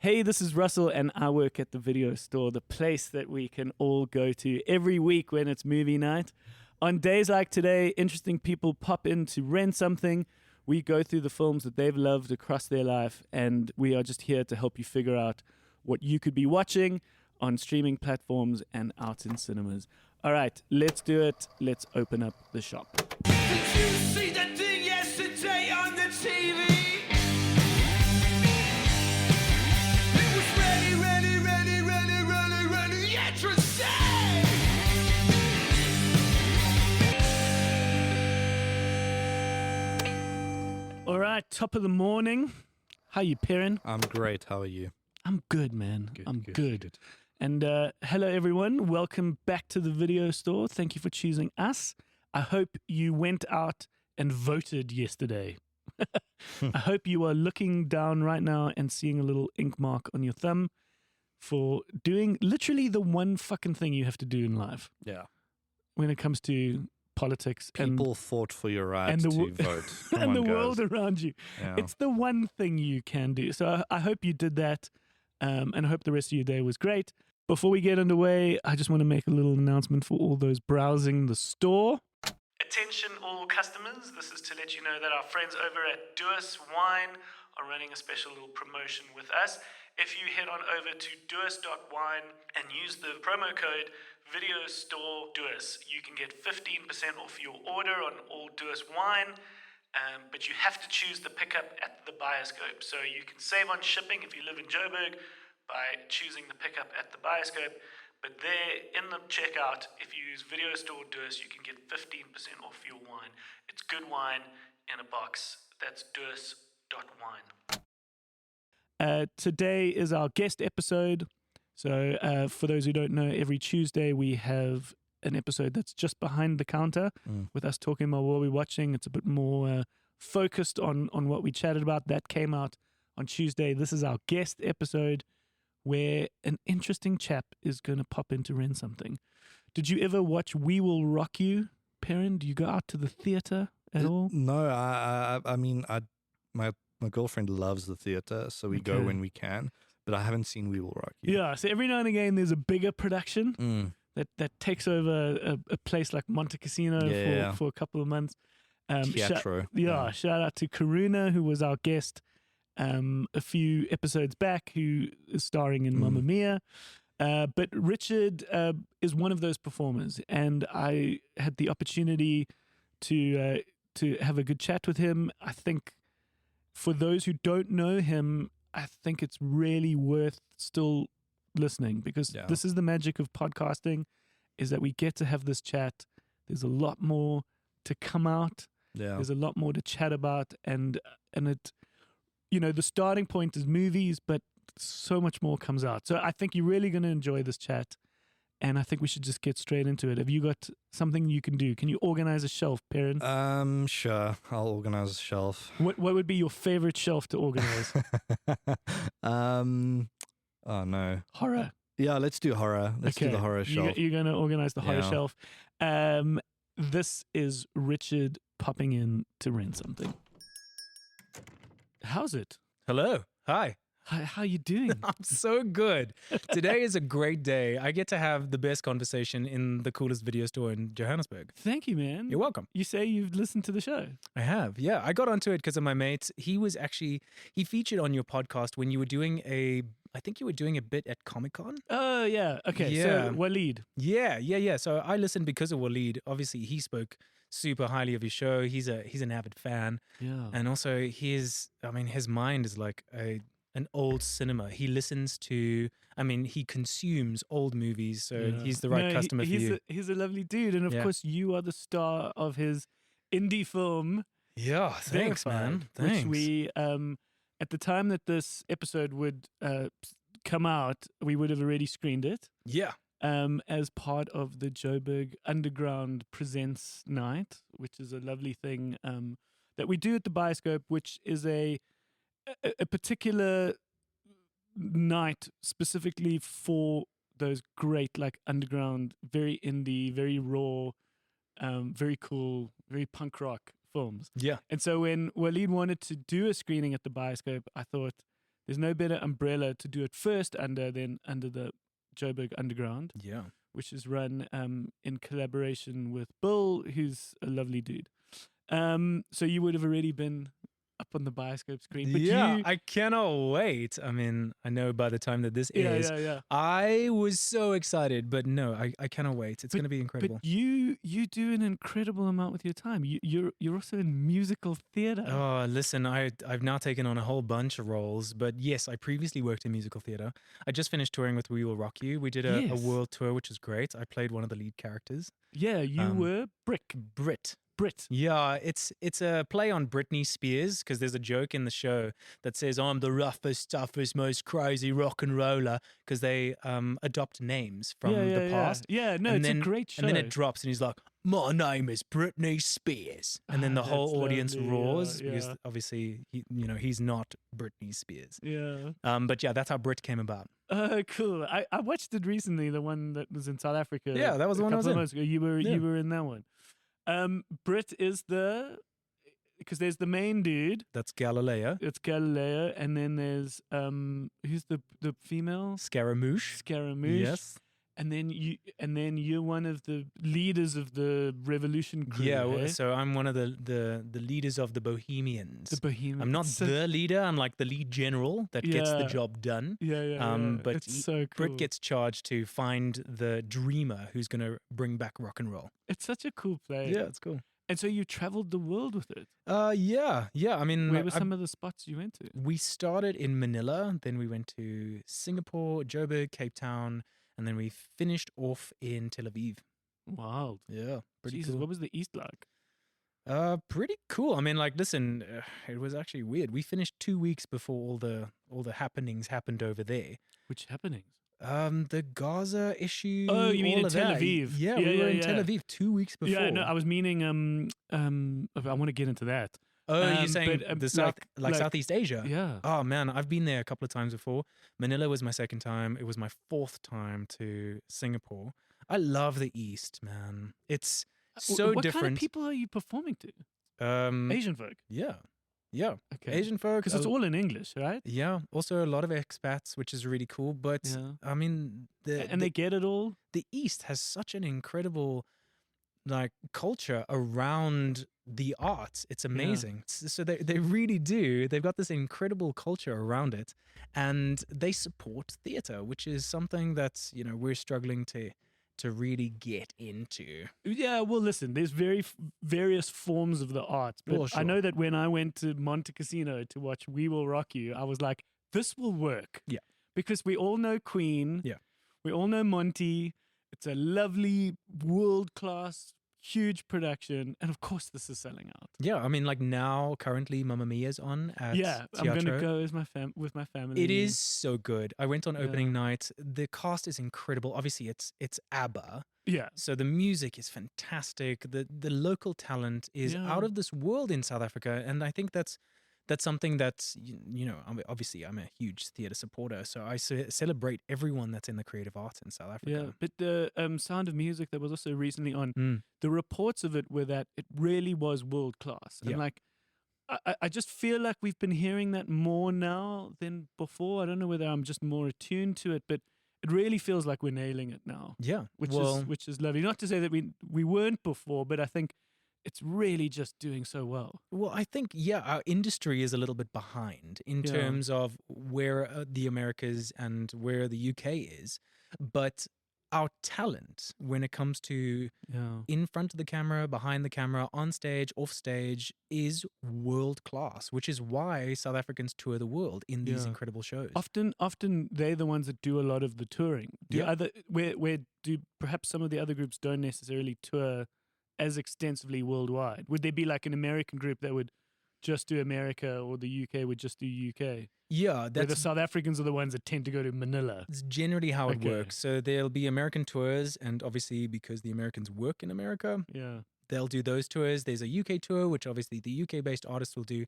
Hey, this is Russell, and I work at the video store, the place that we can all go to every week when it's movie night. On days like today, interesting people pop in to rent something. We go through the films that they've loved across their life, and we are just here to help you figure out what you could be watching on streaming platforms and out in cinemas. All right, let's do it. Let's open up the shop. Did you see that thing yesterday on the TV? It was ready, interesting! All right, top of the morning. How you, Perrin? I'm great. How are you? I'm good, man. I'm good. Good. And hello, everyone. Welcome back to the video store. Thank you for choosing us. I hope you went out and voted yesterday. I hope you are looking down right now and seeing a little ink mark on your thumb for doing literally the one fucking thing you have to do in life Yeah. when it comes to politics People fought for your right and the to wo- vote. Come and on, the guys. world around you. Yeah. It's the one thing you can do. So I hope you did that, and I hope the rest of your day was great. Before we get underway, I just want to make a little announcement for all those browsing the store. Attention all customers, this is to let you know that our friends over at Duos Wine are running a special little promotion with us. If you head on over to duos.wine and use the promo code VideoStoreDuos, you can get 15% off your order on all Duos Wine, but you have to choose the pickup at the bioscope. So you can save on shipping if you live in Joburg by choosing the pickup at the bioscope. But there in the checkout, if you use Video Store Duos, you can get 15% off your wine. It's good wine in a box. That's duos.wine. Today is our guest episode. So for those who don't know, every Tuesday we have an episode that's just behind the counter with us talking about what we're watching. It's a bit more focused on what we chatted about. That came out on Tuesday. This is our guest episode, where an interesting chap is going to pop in to rent something. Did you ever watch We Will Rock You, Perrin? Do you go out to the theater at all? No, I mean, my girlfriend loves the theater, so we go when we can. But I haven't seen We Will Rock You. Yeah, so every now and again there's a bigger production that takes over a place like Monte Cassino for a couple of months. Teatro. Shout out to Karuna, who was our guest a few episodes back, who is starring in Mamma Mia. But Richard is one of those performers, and I had the opportunity to have a good chat with him. I think for those who don't know him, I think it's really worth still listening, because this is the magic of podcasting, is that we get to have this chat. There's a lot more to come out. Yeah. There's a lot more to chat about, and it, you know, the starting point is movies, but so much more comes out. So I think you're really going to enjoy this chat, and I think we should just get straight into it. Have you got something you can do? Can you organize a shelf, Perrin? Sure. I'll organize a shelf. What would be your favorite shelf to organize? Oh no. Horror. Yeah, let's do horror. Let's do the horror shelf. You're going to organize the horror Yeah. shelf. This is Richard popping in to rent something. How's it? Hello. Hi. How you doing? I'm so good. Today is a great day. I get to have the best conversation in the coolest video store in Johannesburg. Thank you, man. You're welcome. You say you've listened to the show. I have. Yeah. I got onto it because of my mate. He featured on your podcast when you were doing I think you were doing a bit at Comic-Con. Oh, yeah. Okay. Yeah. So, Waleed. Yeah. So I listened because of Waleed. Obviously, he spoke super highly of his show. He's an avid fan. Yeah. And also his mind is like an old cinema. He listens to, he consumes old movies, so he's the right customer for you. He's a lovely dude. And of course, you are the star of his indie film. Yeah, thanks, man. Thanks. Which we, at the time that this episode would come out, we would have already screened it. Yeah. As part of the Joburg Underground Presents Night, which is a lovely thing that we do at the Bioscope, which is a particular night specifically for those great, like, underground, very indie, very raw, very cool, very punk rock films. Yeah. And so when Waleed wanted to do a screening at the Bioscope, I thought there's no better umbrella to do it first under than under the Joburg Underground, Yeah. which is run in collaboration with Bill, who's a lovely dude. So you would have already been up on the bioscope screen. But Yeah, you, I cannot wait. I mean, I know by the time that this airs, yeah. I was so excited, but no, I cannot wait. It's But- going to be incredible. But you do an incredible amount with your time. You're also in musical theatre. Oh, listen, I've now taken on a whole bunch of roles, but yes, I previously worked in musical theatre. I just finished touring with We Will Rock You. We did a Yes. world tour, which was great. I played one of the lead characters, Yeah, you were Brit. Brit. Yeah, it's a play on Britney Spears because there's a joke in the show that says I'm the roughest, toughest, most crazy rock and roller because they adopt names from the past. Yeah, no, it's a great show. And then it drops and he's like, my name is Britney Spears. And then the whole That's audience lovely, roars yeah. because obviously, he's not Britney Spears. Yeah. But yeah, that's how Brit came about. Oh, cool. I watched it recently, the one that was in South Africa. Yeah, that was the one I was a couple of in. months ago. You were in that one. Brit is because there's the main dude. That's Galileo. It's Galileo, and then there's who's the female? Scaramouche. Scaramouche. Yes. And then you're one of the leaders of the revolution crew. Yeah, eh? so I'm one of the leaders of the Bohemians. The Bohemian. I'm not the leader. I'm like the lead general that gets the Yeah. job done. Yeah. But It's so cool. Brit gets charged to find the dreamer who's going to bring back rock and roll. It's such a cool play. Yeah, it's cool. And so you traveled the world with it. Yeah. I mean, Where were some of the spots you went to? we started in Manila, then we went to Singapore, Joburg, Cape Town, and then we finished off in Tel Aviv. Wild. Yeah, pretty Jesus, cool. what was the East like? Pretty cool. I mean, like, listen, it was actually weird. We finished 2 weeks before all the happenings happened over there. Which happenings? The Gaza issue. Oh, you mean all in of Tel that. Aviv? Yeah, Yeah, we were yeah, in Tel yeah. Aviv 2 weeks before. Yeah, no, I was meaning I want to get into that. Oh, you're saying but, the South, like like- Southeast Asia? Yeah. Oh man, I've been there a couple of times before. Manila was my second time. It was my fourth time to Singapore. I love the East, man. It's so what different. kind of people are you performing to? Asian folk. Yeah. Okay. Asian folk. Because it's all in English, right? Yeah. Also a lot of expats, which is really cool. But Yeah. I mean, And they get it all. the East has such an incredible like culture around the arts. It's amazing. So they really do. They've got this incredible culture around it, and they support theater, which is something that we're struggling to really get into. Yeah, well, listen, there's various forms of the arts, but Well, I know sure. that when I went to Monte Cassino to watch We Will Rock You, I was like, this will work. Yeah. Because we all know Queen. Yeah. We all know Monty. It's a lovely, world-class, huge production. And of course, this is selling out. Yeah, I mean, like now, currently, Mamma Mia's on at Yeah, I'm going to Teatro. go with my family. It is so good. I went on opening Yeah. night. The cast is incredible. Obviously, it's ABBA. Yeah. So the music is fantastic. The local talent is Yeah. out of this world in South Africa, and I think that's something that obviously I'm a huge theater supporter, so I celebrate everyone that's in the creative arts in South Yeah, Africa. but the Sound of Music that was also recently on, Mm. the reports of it were that it really was world class. And Yeah. like, I just feel like we've been hearing that more now than before. I don't know whether I'm just more attuned to it, but it really feels like we're nailing it now, Yeah, which is lovely. Not to say that we weren't before, but I think it's really just doing so well. Well, I think, our industry is a little bit behind in Yeah. terms of where the Americas and where the UK is. But our talent, when it comes to Yeah. in front of the camera, behind the camera, on stage, off stage, is world class, which is why South Africans tour the world in these Yeah. incredible shows. Often they're the ones that do a lot of the touring. Yeah. Where do perhaps some of the other groups don't necessarily tour as extensively worldwide? Would there be like an American group that would just do America, or the UK would just do UK? Yeah, Where the that's South Africans are the ones that tend to go to Manila. generally how it Okay. works. So there'll be American tours, and obviously because the Americans work in America, Yeah. they'll do those tours. There's a UK tour, which obviously the UK-based artists will do.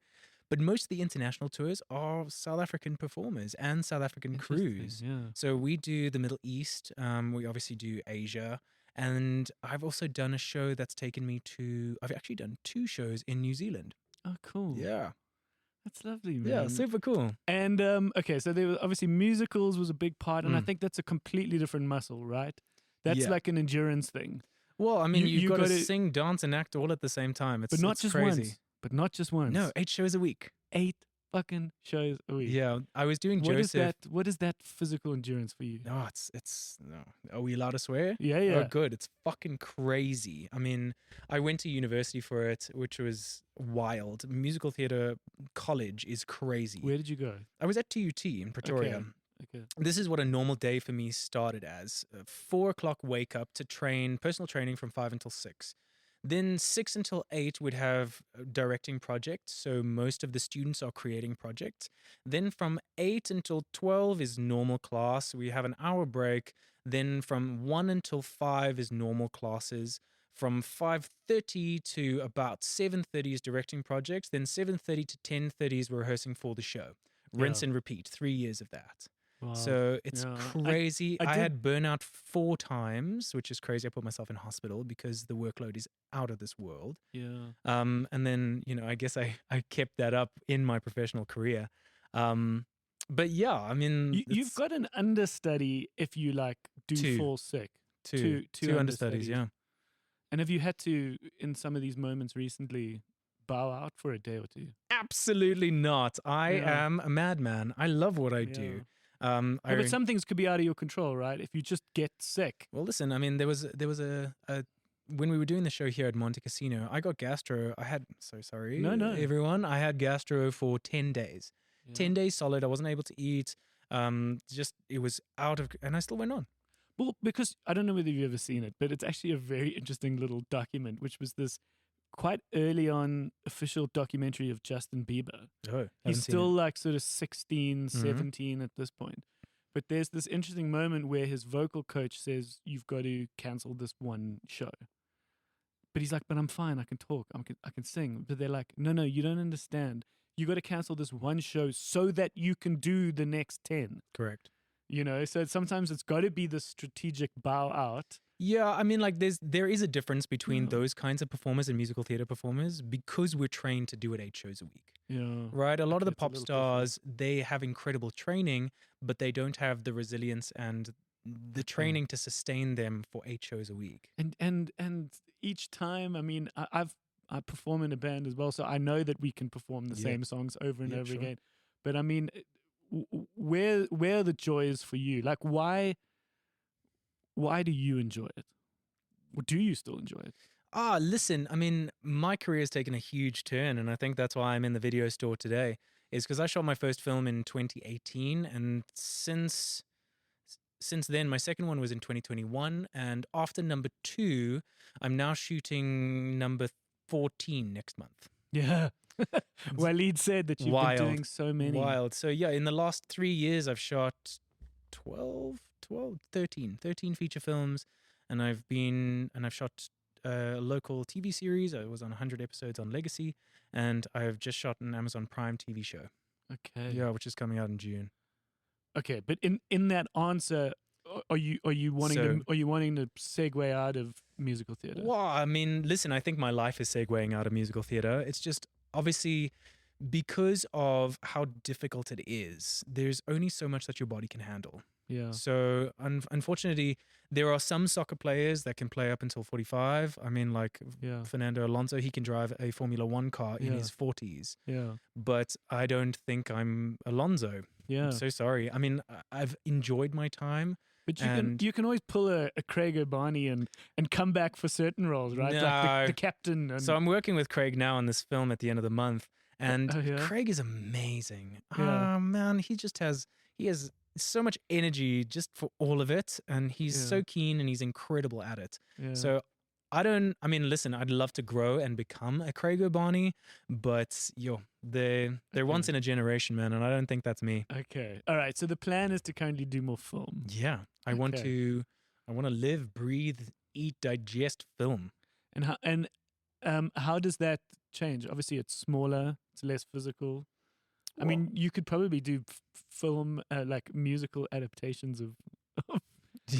But most of the international tours are South African performers and South African crews. Interesting, Yeah. So we do the Middle East. We obviously do Asia. And I've also done a show that's taken me to, I've actually done 2 shows in New Zealand. Oh, cool. Yeah. That's lovely, man. Yeah, super cool. And okay, so there was obviously musicals was a big part, and I think that's a completely different muscle, right? That's Yeah. like an endurance thing. Well, I mean, You you've got to gotta- sing, dance, and act all at the same time. It's But not it's just crazy. once. But not just once. No, 8 shows a week. 8 fucking shows a week. Yeah, I was doing What is Joseph. that? What is that physical endurance for you? No, it's no. Are we allowed to swear? Yeah, yeah. Oh, good. It's fucking crazy. I mean, I went to university for it, which was wild. Musical theater college is crazy. Where did you go? I was at TUT in Pretoria. Okay. This is what a normal day for me started as. 4 o'clock wake up to train, personal training from 5 until 6. Then 6 until 8 would have directing projects. So most of the students are creating projects. Then from 8 until 12 is normal class. We have an hour break. Then from 1 until 5 is normal classes. From 5:30 to about 7:30 is directing projects. Then 7:30 to 10:30 is rehearsing for the show. Rinse and repeat, 3 years of that. Wow. So it's Yeah. crazy. I I did- had burnout 4 times, which is crazy. I put myself in hospital because the workload is out of this world. Yeah. And then, I guess I kept that up in my professional career. But yeah, I mean, You've it's got an understudy if you like do 2. fall sick. two understudies. Yeah. And have you had to, in some of these moments recently, bow out for a day or two? Absolutely not. I Yeah. am a madman. I love what I do. But some things could be out of your control, right? If you just get sick. Well, listen, I mean, there was a when we were doing the show here at Monte Casino, I got gastro. I had so sorry, No. everyone. I had gastro for 10 days. 10 days solid. I wasn't able to eat. Just it was out of, and I still went on. Well, because I don't know whether you've ever seen it, but it's actually a very interesting little document, which was this quite early on official documentary of Justin Bieber. Oh, He's still like sort of 16, 17 at this point. But there's this interesting moment where his vocal coach says, you've got to cancel this one show. But he's like, but I'm fine. I can talk. I can sing. But they're like, no, you don't understand. You got to cancel this one show so that you can do the next 10. correct. So sometimes it's got to be the strategic bow out. Yeah, I mean, like there is a difference between those kinds of performers and musical theater performers because we're trained to do it 8 shows a week. Yeah. Right? A lot of the It's a pop little stars, they have incredible training, but they don't have the resilience and the training to sustain them for 8 shows a week. And each time, I mean, I perform in a band as well, so I know that we can perform the Yeah. same songs over and Yeah, over sure. again. But I mean, where are the joys for you? Like, why do you enjoy it? Or do you still enjoy it? Listen, I mean, my career has taken a huge turn, and I think that's why I'm in the video store today, is because I shot my first film in 2018, and since then, my second one was in 2021, and after number 2, I'm now shooting number 14 next month. Yeah. Waleed said that you've Wild. been doing so many. Wild. So yeah, in the last 3 years, I've shot 13 feature films, and I've shot a local TV series. I was on 100 episodes on Legacy, and I've just shot an Amazon Prime TV show. Okay. Yeah, which is coming out in June. Okay, but in that answer, are you wanting to segue out of musical theater? Well, I mean, listen, I think my life is segueing out of musical theater. It's just obviously because of how difficult it is, there's only so much that your body can handle. Yeah. So unfortunately, there are some soccer players that can play up until 45. I mean, like Yeah. Fernando Alonso, he can drive a Formula One car in Yeah. his 40s. Yeah. But I don't think I'm Alonso. Yeah. I'm so sorry. I mean, I've enjoyed my time. But And- you can always pull a Craig O'Barney and come back for certain roles, right? Like No. the captain. And, So I'm working with Craig now on this film at the end of the month. And Oh, yeah? Craig is amazing. Yeah. Man, he has so much energy just for all of it. And he's Yeah. so keen and he's incredible at it. yeah. So listen, I'd love to grow and become a Craig O'Barney, but they're once in a generation, man, and I don't think that's me. Okay. All right. So the plan is to currently do more film. Yeah. I want Okay. to live, breathe, eat, digest film. And how does that change? Obviously, it's smaller. It's less physical. I mean, you could probably do film like musical adaptations of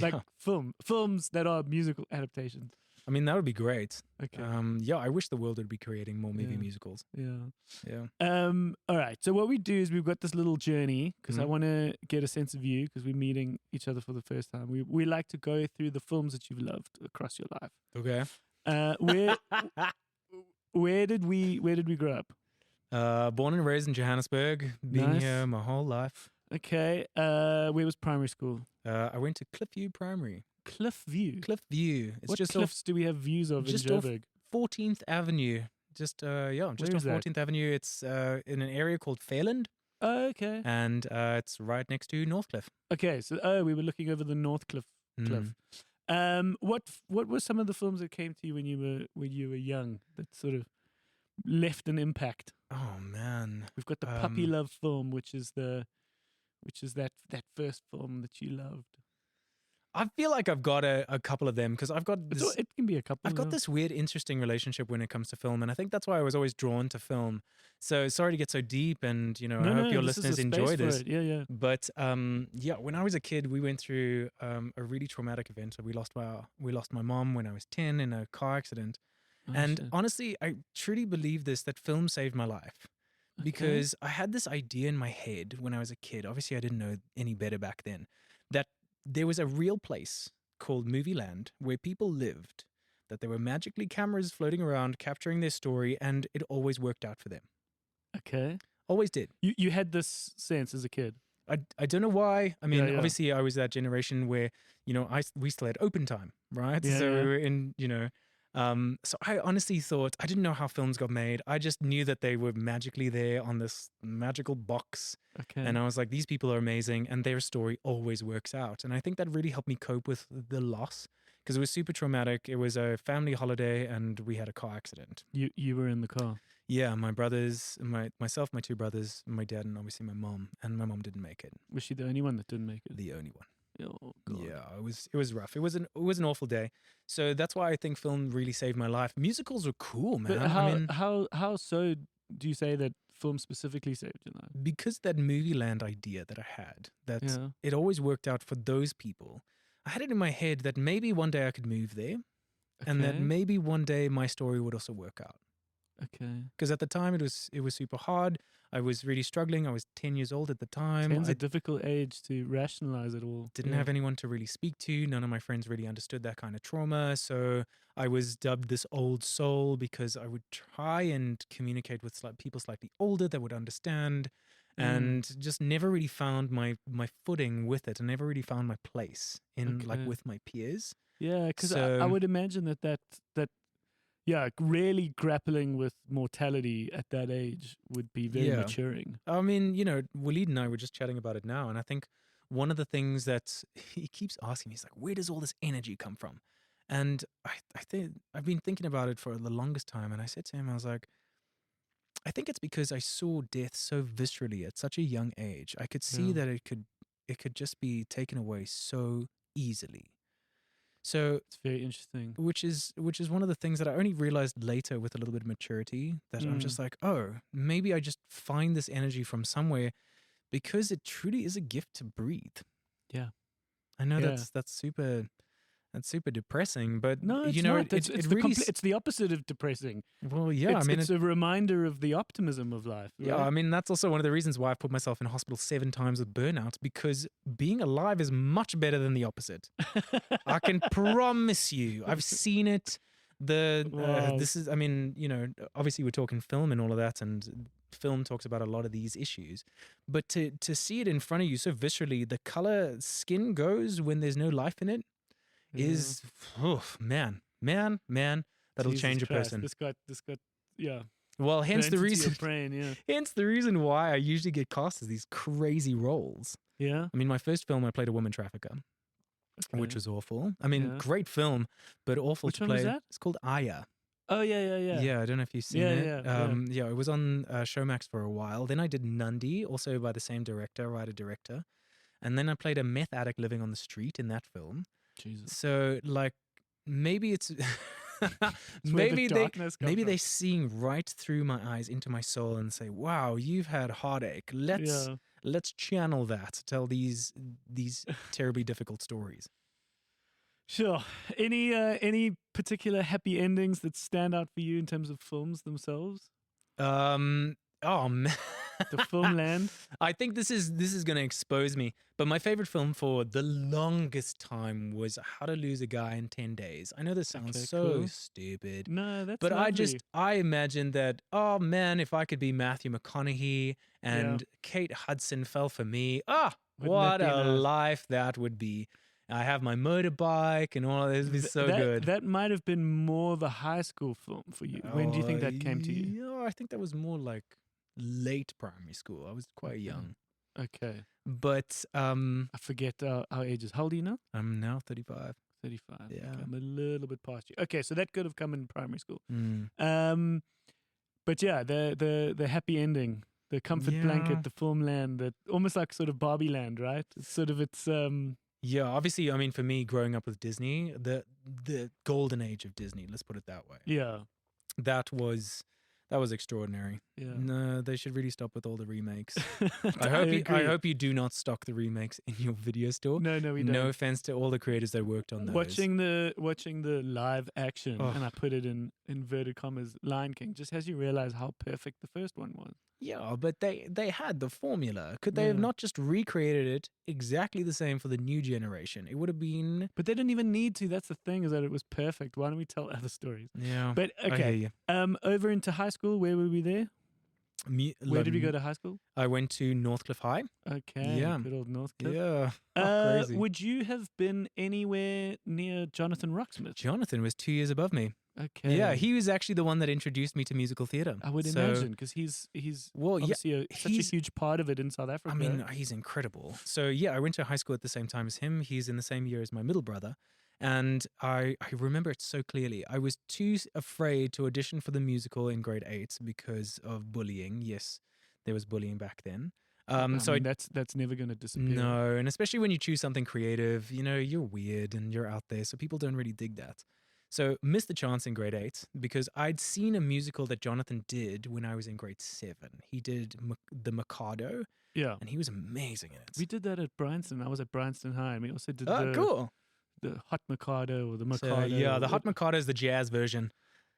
like films that are musical adaptations. I mean, that would be great. Okay. Yeah, I wish the world would be creating more movie Yeah. musicals. Yeah. Yeah. All right. So what we do is we've got this little journey because I Mhm. want to get a sense of you because we're meeting each other for the first time. We like to go through the films that you've loved across your life. Okay. Where did we grow up? Born and raised in Johannesburg, been Nice. here my whole life. Okay. Where was primary school? I went to Cliffview Primary. Cliffview. Cliffview. It's What just cliffs do we have views of just in off Joburg? 14th Avenue. Just just Where off is that? 14th Avenue. It's in an area called Fairland, Oh, okay. and it's right next to Northcliffe. Okay. So we were looking over the North Cliff. What were some of the films that came to you when you were young that sort of left an impact? Oh man. We've got the Puppy Love film, which is that first film that you loved. I feel like I've got a couple of them because I've got It's this, it can be a couple. I've got yeah. this weird, interesting relationship when it comes to film, and I think that's why I was always drawn to film. So sorry to get so deep, and I hope your this is a listeners space enjoy for this. it. Yeah. But yeah, when I was a kid, we went through a really traumatic event. So we lost my mom when I was 10 in a car accident, Oh, and shit. honestly, I truly believe this that film saved my life. Because I had this idea in my head when I was a kid. Obviously, I didn't know any better back then. That there was a real place called Movie Land where people lived, that there were magically cameras floating around capturing their story, and it always worked out for them. Okay. Always did. You had this sense as a kid. I don't know why. I mean, Yeah. obviously, I was that generation where we still had open time, right? Yeah, so yeah. we were in so I honestly thought I didn't know how films got made. I just knew that they were magically there on this magical box. Okay. And I was like, these people are amazing, and their story always works out. And I think that really helped me cope with the loss because it was super traumatic. It was a family holiday, and we had a car accident. You were in the car. Yeah, my brothers, myself, my two brothers, my dad, and obviously my mom. And my mom didn't make it. Was she the only one that didn't make it? The only one. Oh God. Yeah, it was rough. It was an awful day. So that's why I think film really saved my life. Musicals were cool, man. But I mean, how so do you say that film specifically saved your life? because that movie land idea that I had, that Yeah. it always worked out for those people. I had it in my head that maybe one day I could move there, and that Okay. maybe one day my story would also work out. Okay. Because at the time it was super hard. I was really struggling. I was 10 years old at the time. Ten's I a difficult age to rationalize it all. didn't Yeah. have anyone to really speak to. None of my friends really understood that kind of trauma. So I was dubbed this old soul because I would try and communicate with people slightly older that would understand, and just never really found my footing with it. I never really found my place in Okay. with my peers. Yeah, because I So- would imagine that really grappling with mortality at that age would be very Yeah. maturing. I mean, Waleed and I were just chatting about it now, and I think one of the things that he keeps asking me is like, where does all this energy come from? And I think I've been thinking about it for the longest time, and I said to him, I was like, I think it's because I saw death so viscerally at such a young age. I could see Yeah. that it could just be taken away so easily. So It's very interesting. which is one of the things that I only realized later with a little bit of maturity, that I'm just like, oh, maybe I just find this energy from somewhere, because it truly is a gift to breathe. Yeah. I know Yeah. that's super depressing, but No, it's you know, not. It's it the really it's the opposite of depressing. well, yeah. It's, I mean, it's a reminder of the optimism of life. yeah, I mean, that's also one of the reasons why I've put myself in hospital 7 times with burnout, because being alive is much better than the opposite. I can promise you. I've seen it. Wow. This is, I mean, obviously we're talking film and all of that, and film talks about a lot of these issues. But to see it in front of you so viscerally, the color skin goes when there's no life in it is, man, that'll Jesus change a Christ, person. This got yeah. Well, hence the burnt into your reason. brain, yeah. Hence the reason why I usually get cast as these crazy roles. Yeah. I mean, my first film, I played a woman trafficker, which Okay. was awful. I mean, Yeah. great film, but awful Which to one play. was that? It's called Aya. Oh yeah. Yeah, I don't know if you've seen Yeah, it. yeah. Yeah, it was on Showmax for a while. Then I did Nundy, also by the same writer-director. And then I played a meth addict living on the street in that film. Jesus. So, like, maybe it's... It's where the maybe darkness comes from. they're seeing right through my eyes into my soul and say, wow, you've had heartache. Let's channel that to tell these terribly difficult stories. Sure. Any particular happy endings that stand out for you in terms of films themselves? Oh man. The film land. I think this is going to expose me, but my favorite film for the longest time was How to Lose a Guy in 10 Days. I know this sounds Okay, so cool. stupid, No, that's but lovely. I imagined that, oh man, if I could be Matthew McConaughey and Kate Hudson fell for me, Wouldn't that what be a nice? life that would be. I have my motorbike and all of this would be so good. That might have been more of a high school film for you. When do you think that came to you? Yeah, I think that was more like late primary school. I was quite young. Okay. But I forget our ages. How old are you now? I'm now 35. 35. Yeah. Okay, I'm a little bit past you. Okay, so that could have come in primary school. Mm. But yeah, the happy ending, the comfort Yeah. blanket, the film land, that almost like sort of Barbie land, right? It's sort of Yeah, obviously, I mean, for me, growing up with Disney, the golden age of Disney, let's put it that way. yeah. That was extraordinary. Yeah. No, they should really stop with all the remakes. I agree. hope you do not stock the remakes in your video store. No, we don't. No offense to all the creators that worked on those. Watching the live action, Oh. and I put it in inverted commas, Lion King, just has you realize how perfect the first one was. Yeah, but they had the formula. Could they have Yeah. not just recreated it exactly the same for the new generation? It would have been. But they didn't even need to. That's the thing, is that it was perfect. Why don't we tell other stories? Yeah. But I hear okay, you. over into high school, where were we there? Where did we go to high school? I went to Northcliffe High. Okay, Yeah. good old Northcliffe. Yeah. Crazy. Would you have been anywhere near Jonathan Rocksmith? Jonathan was 2 years above me. Okay. Yeah, he was actually the one that introduced me to musical theatre. I would So, imagine, because he's Well, yeah, obviously such a he's- huge part of it in South Africa. I mean, he's incredible. So yeah, I went to high school at the same time as him. He's in the same year as my middle brother. And I remember it so clearly. I was too afraid to audition for the musical in grade 8 because of bullying. Yes, there was bullying back then. I So mean, that's never going to disappear. no, and especially when you choose something creative, you're weird and you're out there, so people don't really dig that. So missed the chance in grade 8 because I'd seen a musical that Jonathan did when I was in grade 7. He did The Mikado, Yeah. and he was amazing in it. We did that at Bryanston. I was at Bryanston High, and we also did Cool. the Hot Mikado or the So, Mikado. yeah, the Hot Mikado is the jazz version.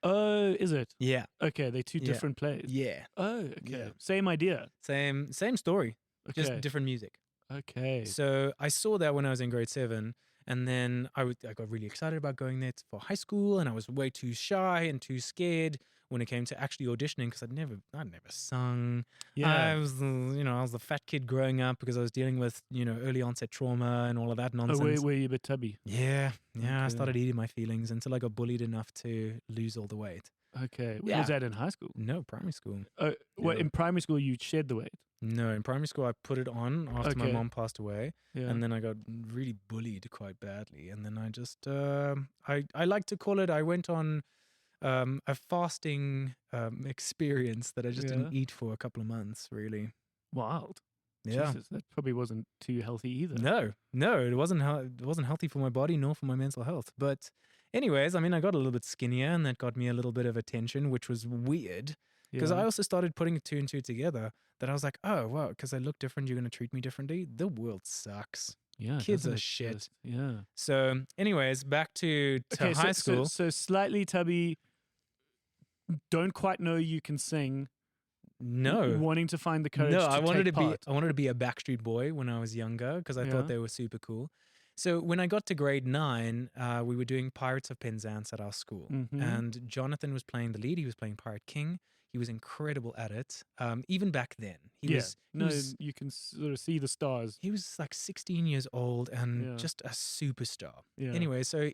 Oh, is it? Yeah, Okay, they're two Yeah. different plays. yeah. Oh, okay. Yeah. Same idea. Same story, Okay. just different music. Okay. So I saw that when I was in grade 7, and then I got really excited about going there for high school, and I was way too shy and too scared when it came to actually auditioning because I'd never sung. Yeah. I was the fat kid growing up because I was dealing with early onset trauma and all of that Oh, nonsense. were you a bit tubby? Yeah, I Okay. started eating my feelings until I got bullied enough to lose all the weight. Okay. Yeah. Was that in high school? No, primary school. What, Yeah. in primary school you shed the weight? No, in primary school I put it on after my Okay. mom passed away. Yeah. And then I got really bullied quite badly. And then I just, I like to call it, I went on a fasting experience that I just didn't eat for a couple of months, really. Wild. Yeah. Jesus, that probably wasn't too healthy either. No, it wasn't healthy for my body nor for my mental health. But anyways, I mean, I got a little bit skinnier and that got me a little bit of attention, which was weird. Because I also started putting two and two together that I was like, oh, wow, because I look different, you're going to treat me differently. The world sucks. kids are are shit. Yeah. So, anyways, back to high school. So slightly tubby, don't quite know you can sing. No. Wanting to find the courage No, to I wanted take to be part. I wanted to be a Backstreet Boy when I was younger because I Yeah. thought they were super cool. So when I got to grade 9, we were doing Pirates of Penzance at our school. Mhm. And Jonathan was playing the lead. He was playing Pirate King. He was incredible at it. Even back then. He was you can sort of see the stars. he was like 16 years old and Yeah. just a superstar. Yeah. Anyway, so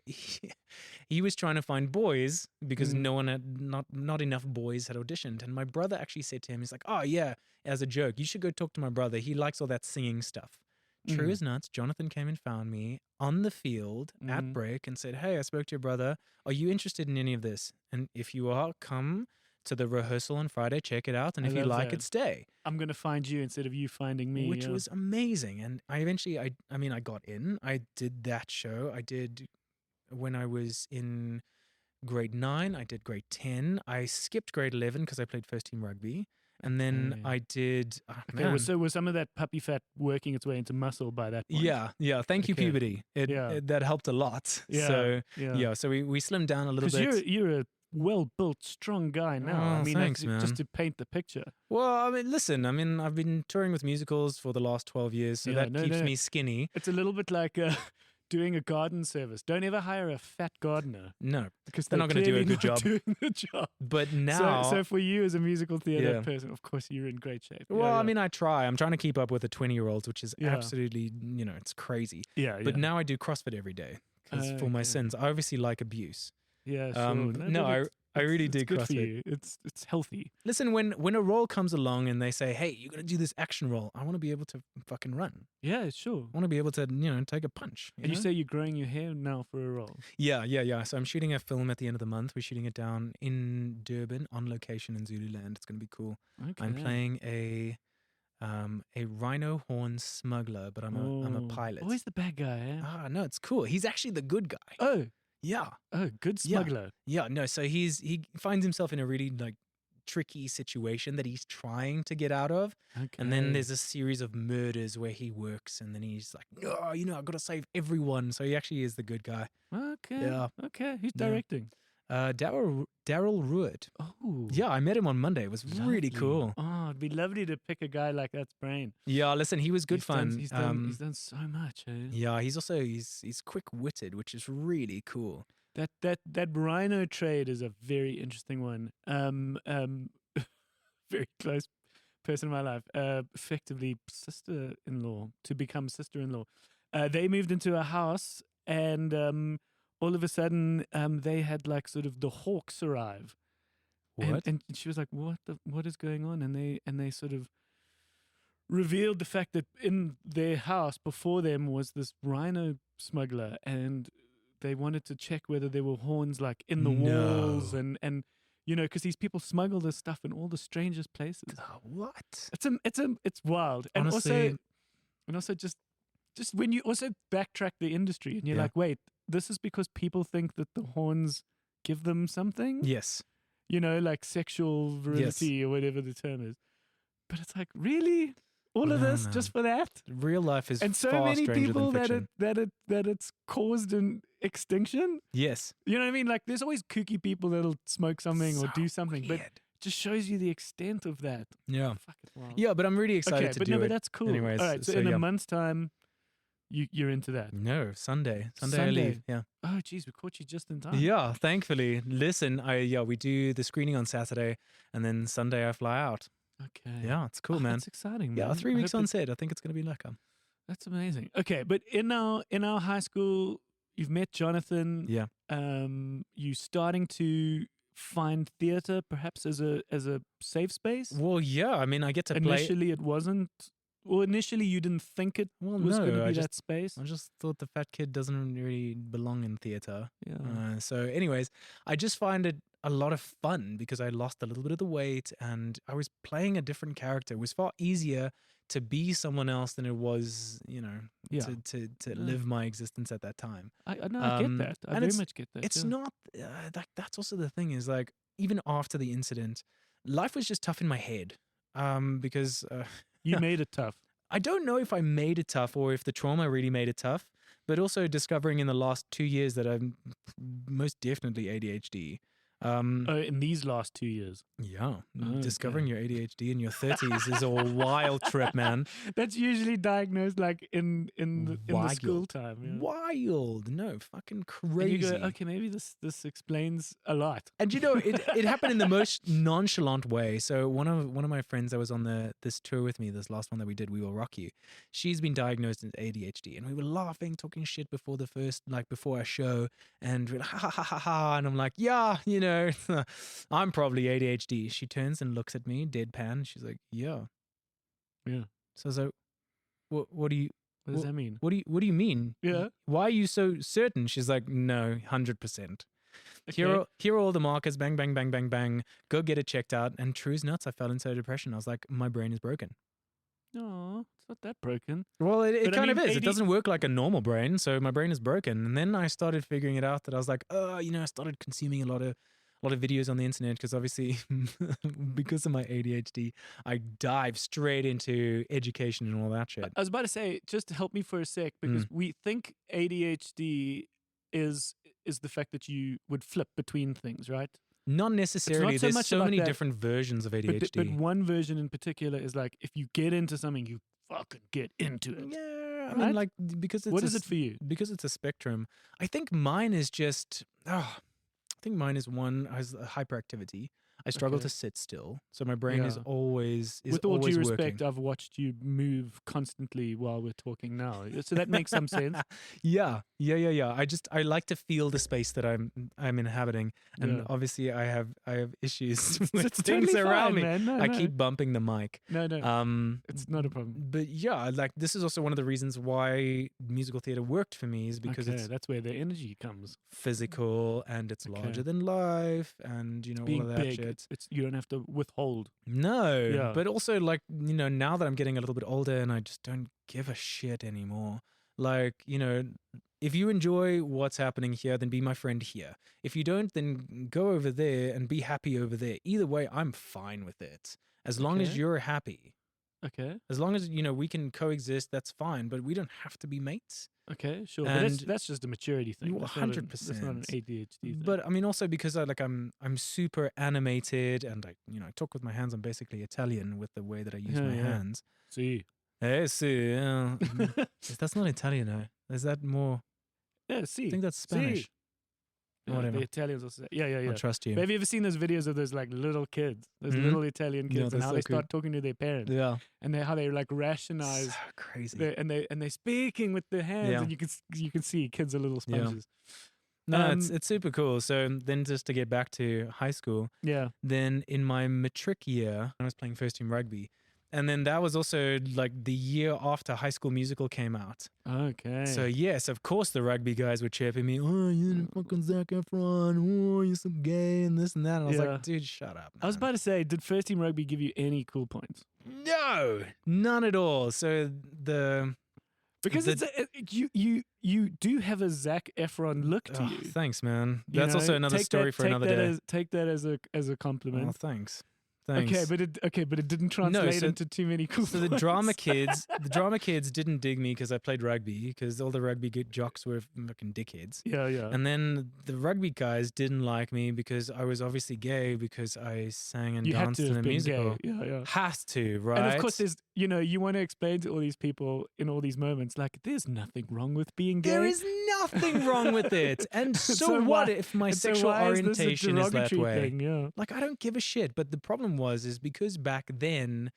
he was trying to find boys because Mhm. no one had not enough boys had auditioned. And my brother actually said to him, he's like, "Oh yeah," as a joke, "you should go talk to my brother. He likes all that singing stuff." True Mhm. as nuts, Jonathan came and found me on the field at Mhm. break and said, "Hey, I spoke to your brother. Are you interested in any of this? And if you are, come to the rehearsal on Friday, check it out. And I if you love like that. it, stay." I'm gonna find you instead of you finding me. Which yeah. was amazing. And I eventually, I got in. I did that show. I did when I was in grade 9. I did grade 10. I skipped grade 11 because I played first team rugby. And then Okay. I did. Okay, was some of that puppy fat working its way into muscle by that point? Yeah. Thank you, Okay. puberty. Yeah. That helped a lot. Yeah, So yeah. so we slimmed down a little Because bit. you're a well-built, strong guy now. I Oh, mean, thanks, just man. to paint the picture. Well, I mean, listen. I mean, I've been touring with musicals for the last 12 years, so Yeah, that no, keeps no. me skinny. It's a little bit like doing a garden service. Don't ever hire a fat gardener No, because They're not gonna do a clearly good not job. doing the job. but now. So for you as a musical theater Yeah. person, of course, you're in great shape. well, I mean, I try. I'm trying to keep up with the 20-year-olds, which is Yeah. absolutely, it's crazy. yeah, But now I do CrossFit every day because for my Okay. sins, I obviously like abuse. yeah, sure. no, but it's- I really it's do good for CrossFit. you. It's healthy. Listen, when a role comes along and they say, "Hey, you're gonna do this action role," I want to be able to fucking run. Yeah, sure. I want to be able to, take a punch. And you know? say you're growing your hair now for a role. Yeah. So I'm shooting a film at the end of the month. We're shooting it down in Durban on location in Zululand. It's gonna be cool. Okay. I'm playing a rhino horn smuggler, but I'm a pilot. Always the bad guy, eh? Ah, no, it's cool. He's actually the good guy. Oh, Yeah. good Yeah. smuggler. Yeah, no, so he finds himself in a really tricky situation that he's trying to get out of. Okay. And then there's a series of murders where he works and then he's like, "No, I've got to save everyone." So he actually is the good guy. Okay. Yeah. Okay. Who's Yeah. directing? Daryl Ruud. Oh. Yeah, I met him on Monday. It was really lovely. cool. Oh, it'd be lovely to pick a guy like that's brain. Yeah, listen, he was good He's done- fun. He's done so much, eh? Yeah, he's also he's quick-witted, which is really cool. That rhino trade is a very interesting one. Very close person in my life. Effectively sister-in-law to become sister-in-law. They moved into a house and all of a sudden they had like sort of the hawks arrive. What? And she was like, what is going on? And they sort of revealed the fact that in their house before them was this rhino smuggler, and they wanted to check whether there were horns like in the walls No. and because these people smuggle this stuff in all the strangest places. What? It's wild. And Honestly- also just when you also backtrack the industry and you're Yeah. like, wait, this is because people think that the horns give them something? Yes. Like sexual virility or whatever the term is. But it's like, really? All of No, this man. just for that? Real life is And so far many stranger people than fiction. that it's caused an extinction? Yes. You know what I mean? Like there's always kooky people that'll smoke something or do something, but weird. it just shows you the extent of that. Yeah. Fuck it, wow. Yeah, but I'm really excited Okay, to but do no, it. but that's cool. Anyways, all right, so so in yeah. a month's time, you're into that. No, Sunday I Sunday. leave. Yeah. Oh, geez, we caught you just in time. Yeah, thankfully. Listen, we do the screening on Saturday and then Sunday I fly out. Okay. Yeah, it's cool, man. That's exciting, man. Yeah, 3 I weeks hope on it- set. I think it's going to be lekker. That's amazing. Okay, but in our high school, you've met Jonathan. Yeah. You starting to find theater perhaps as a safe space? Well, yeah, I mean, I get to play. Initially, it wasn't. Well, initially you didn't think it Well, was going to no, be I that space. just thought the fat kid doesn't really belong in theater. Yeah. So, anyways, I just find it a lot of fun because I lost a little bit of the weight and I was playing a different character. It was far easier to be someone else than it was, Yeah. to live my existence at that time. I get Um, that. I and very it's- much get that. It's yeah. not that's also the thing is like even after the incident, life was just tough in my head because You made it tough. I don't know if I made it tough or if the trauma really made it tough, but also discovering in the last 2 years that I'm most definitely ADHD. In these last 2 years. Yeah, Okay. discovering your ADHD in your 30s is a wild trip, man. That's usually diagnosed like in the school Wild. time. Yeah. Wild, no, fucking And you crazy. go, okay, maybe this explains a lot. And it happened in the most nonchalant way. So one of my friends that was on this tour with me, this last one that we did, We Will Rock You, she's been diagnosed with ADHD, and we were laughing, talking shit before before our show, and we're like, ha ha ha ha, and I'm like, yeah, I'm probably ADHD. She turns and looks at me, deadpan. She's like, yeah. So I was like, what do you? What does that mean? What do you mean? Yeah. Why are you so certain? She's like, no, 100%. Here are all the markers. Bang, bang, bang, bang, bang. Go get it checked out. And true as nuts, I fell into a depression. I was like, my brain is broken. No, it's not that broken. Well, it But I kind of mean, is. It doesn't work like a normal brain. So my brain is broken. And then I started figuring it out that I was like, I started consuming a lot lot of videos on the internet because obviously because of my ADHD, I dive straight into education and all that shit. I was about to say, just help me for a sec, because we think ADHD is the fact that you would flip between things, right? Not necessarily. so There's much so about many that, different versions of ADHD. But one version in particular is like, if you get into something, you fucking get into it. Yeah, I Right? mean, like because it's What is it for you? because it's a spectrum. I think mine is just. I think mine is one has hyperactivity. I struggle Okay. to sit still, so my brain is Yeah. always With all always due respect, working. I've watched you move constantly while we're talking now, so that makes some sense. Yeah. I like to feel the space that I'm inhabiting, and Yeah. obviously I have issues with It's things totally around fine, me. man. No, I no. keep bumping the mic. No, it's not a problem. But yeah, like this is also one of the reasons why musical theater worked for me is because Okay, it's that's where the energy comes. physical and it's Okay. larger than life, and all Being of that big, shit. it's you don't have to withhold. No, Yeah. but also like now that I'm getting a little bit older and I just don't give a shit anymore. Like if you enjoy what's happening here, then be my friend here. If you don't, then go over there and be happy over there. Either way, I'm fine with it as long as Okay. you're happy. Okay, As long as we can coexist, that's fine. But we don't have to be mates. okay, sure. But And- that's just a maturity thing. Well, That's not an 100%. ADHD thing. But I mean, also because I'm super animated and I talk with my hands. I'm basically Italian with the way that I use Yeah, my yeah. hands. see, Hey, see, that's not Italian, though. Is that more? yeah, see. I think that's Spanish. Whatever. The Italians also say, yeah. I trust you. But have you ever seen those videos of those like little kids, those Mhm. little Italian Yeah, kids, they're and how so they cool. start talking to their parents, Yeah, and how they like rationize, so crazy. and they're speaking with their hands, Yeah. and you can see kids are little Yeah. sponges. No, Um, it's super cool. So then, just to get back to high school, Yeah. then in my matric year, I was playing first team rugby. And then that was also like the year after High School Musical came out. Okay. So yes, of course the rugby guys were chirping me, oh, you're the fucking Zac Efron, oh, you're so gay and this and that. And I was Yeah. like, dude, shut up, I was man." about to say, did first team rugby give you any cool points? No, none at all. So Because The- you do have a Zac Efron look to oh, you. thanks, man. You That's know? also another Take story that- for take another that day. take that as a compliment. Oh, thanks. Thanks. Okay, but it didn't translate so- into too many cool. So the drama kids didn't dig me because I played rugby, because all the rugby jocks were fucking dickheads. Yeah. And then the rugby guys didn't like me because I was obviously gay because I sang and You had danced to in have a been musical. gay. Yeah. Has to, right? And of course, there's you want to explain to all these people in all these moments, like, there's nothing wrong with being gay. there is nothing wrong with it. And so, So what why- if my And so sexual why is this a orientation is that derogatory way? thing? Yeah. Like, I don't give a shit. But the problem is because back then,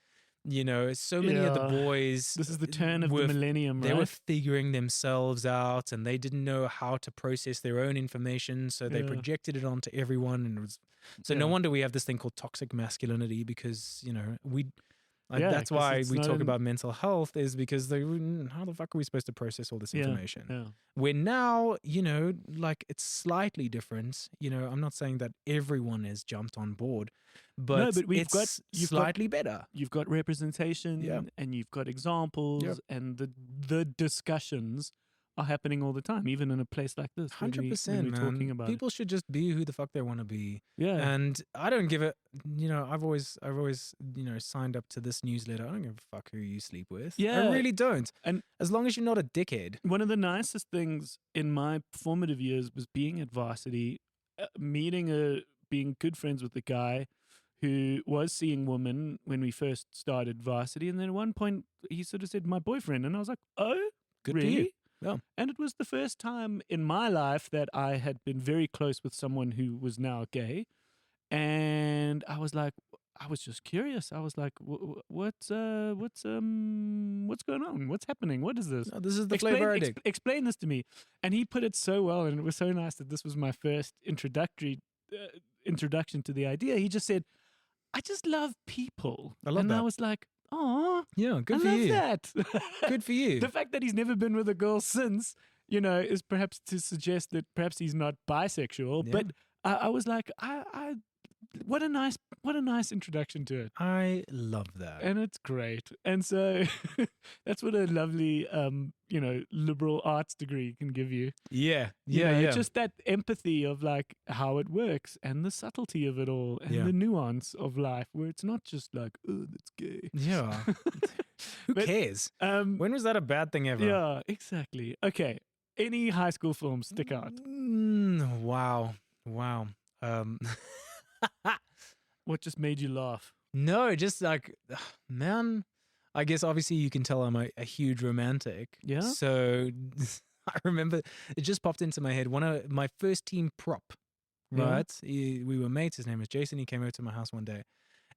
so many of the Yeah. boys. This is the turn of were the millennium, They right? were figuring themselves out and they didn't know how to process their own information. So they Yeah. projected it onto everyone. And it was so no Yeah. wonder we have this thing called toxic masculinity because, Yeah, that's 'cause why it's we not talk an- about mental health is because how the fuck are we supposed to process all this information? Yeah. Where now, like it's slightly different. I'm not saying that everyone has jumped on board, but, but we've it's got- you've got- slightly better. You've got representation, Yeah. and you've got examples, Yep. and the discussions are happening all the time, even in a place like this. when 100%, we're man. talking about People should just be who the fuck they want to be. it. Yeah. And I don't give it. I've always signed up to this newsletter. I don't give a fuck who you sleep with. Yeah. I really don't. And- as long as you're not a dickhead. One of the nicest things in my formative years was being at varsity, being good friends with a guy who was seeing women when we first started varsity. And then at one point he sort of said, my boyfriend. And I was like, oh, Good for really? you. Yeah. And it was the first time in my life that I had been very close with someone who was now gay. And I was like, I was just curious. I was like, what's going on? What's happening? What is this? No, this is the flavor I dig. Explain this to me. And he put it so well, and it was so nice that this was my first introduction to the idea. He just said, I just love people. I love and that. I was like, oh, Yeah, good I for love you. that. Good for you. The fact that he's never been with a girl since, is perhaps to suggest that perhaps he's not bisexual. Yeah. But I was like, I what a nice introduction to it. I love that. And it's great. And so that's what a lovely, liberal arts degree can give you. Yeah. You know, Yeah. Just that empathy of like how it works and the subtlety of it all and Yeah. the nuance of life where it's not just like, oh, that's gay. Yeah. Who But, cares? When was that a bad thing ever? Yeah, exactly. Okay. Any high school films stick out? Wow. What just made you laugh? No, just like, man, I guess obviously you can tell I'm a huge romantic. Yeah? So I remember it just popped into my head. One of my first team prop, Yeah. right? We were mates. His name was Jason. He came over to my house one day.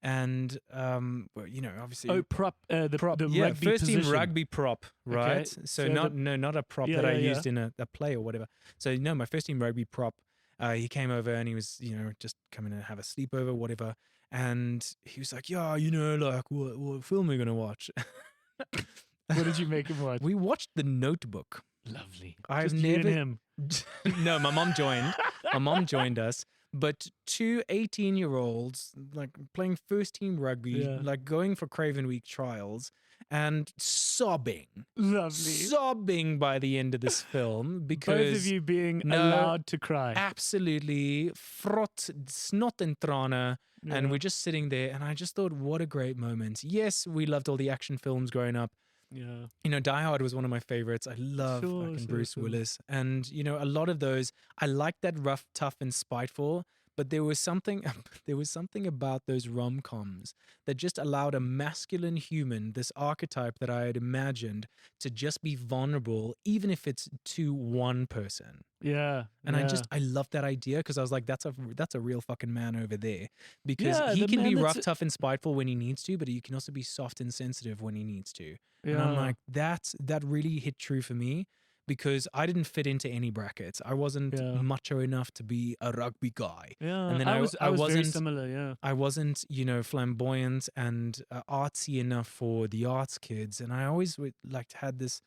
And, obviously. Oh, prop, the rugby first position. team rugby prop, right? Okay, So, so not a prop Yeah, that I yeah, used in a play or whatever. So no, my first team rugby prop. He came over and he was just coming to have a sleepover, whatever. And he was like, yeah, like what film are we gonna watch? What did you make him watch? We watched The Notebook. Lovely. I've Just you and never- him. No, my mom joined. My mom joined us. But two 18-year-olds like playing first team rugby, Yeah. like going for Craven Week trials and sobbing by the end of this film because Both of you being No, allowed to cry. absolutely frot, snot and trana. And Yeah. we're just sitting there and I just thought, what a great moment. Yes, we loved all the action films growing up. Yeah. Die Hard was one of my favorites. I love Sure, fucking sure, Bruce sure. Willis. And, a lot of those, I liked that rough, tough, and spiteful. But there was something about those rom-coms that just allowed a masculine human, this archetype that I had imagined, to just be vulnerable, even if it's to one person. Yeah. And yeah. I love that idea because I was like, that's a real fucking man over there. Because Yeah, he the can be man rough, that's- tough, and spiteful when he needs to, but he can also be soft and sensitive when he needs to. Yeah. And I'm like, that really hit true for me because I didn't fit into any brackets. I wasn't Yeah. macho enough to be a rugby guy. Yeah. and then I I was very wasn't- similar. Yeah. I wasn't, flamboyant and artsy enough for the arts kids. And I always had this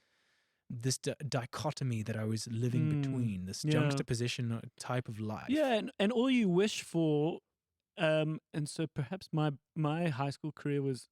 dichotomy that I was living between, this yeah. juxtaposition type of life. Yeah, and all you wish for, and so perhaps my high school career was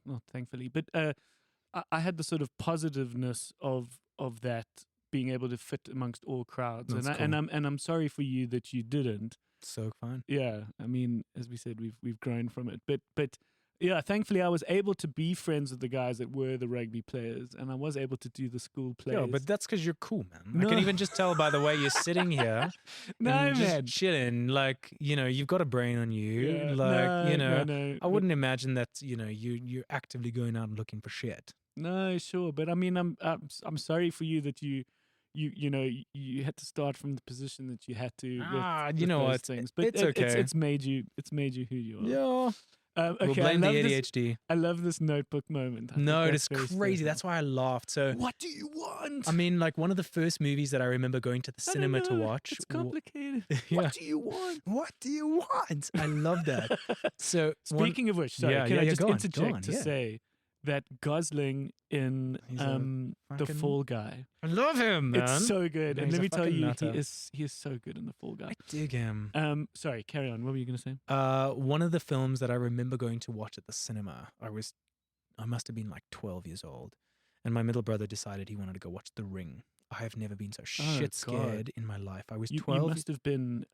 not thankfully, but I had the sort of positiveness of that being able to fit amongst all crowds, That's and cool. I'm sorry for you that you didn't. So fun. Yeah, I mean, as we said, we've grown from it, but yeah, thankfully I was able to be friends with the guys that were the rugby players, and I was able to do the school plays. Yeah, but that's because you're cool, man. I No. can even just tell by the way you're sitting here. no, and just man. chilling. Like, you've got a brain on you. Yeah, Like, no, I wouldn't imagine that, you're actively going out and looking for shit. No, sure, but I mean, I'm sorry for you that you had to start from the position that you had to. With you know those what? things, but It's okay. It's made you who you are. Yeah. Okay, We'll blame the I love this. ADHD. I love this notebook moment. I think No, that's it's very crazy. special. That's why I laughed. So, What do you want? I mean, like one of the first movies that I remember going to the I don't cinema to know, watch. It's complicated. Yeah. What do you want? What do you want? I love that. So, Speaking of which, sorry, Yeah, can yeah, I yeah, just go on, interject to yeah. say that Gosling in He's a The fucking- Fall Guy, I love him, man. it's so good, Yeah, and he's let a me tell fucking you, nutter. he is so good in The Fall Guy. I dig him. Sorry, carry on. What were you gonna say? One of the films that I remember going to watch at the cinema, I must have been like 12 years old, and my middle brother decided he wanted to go watch The Ring. I have never been so shit scared in my life. I was You 12. must have been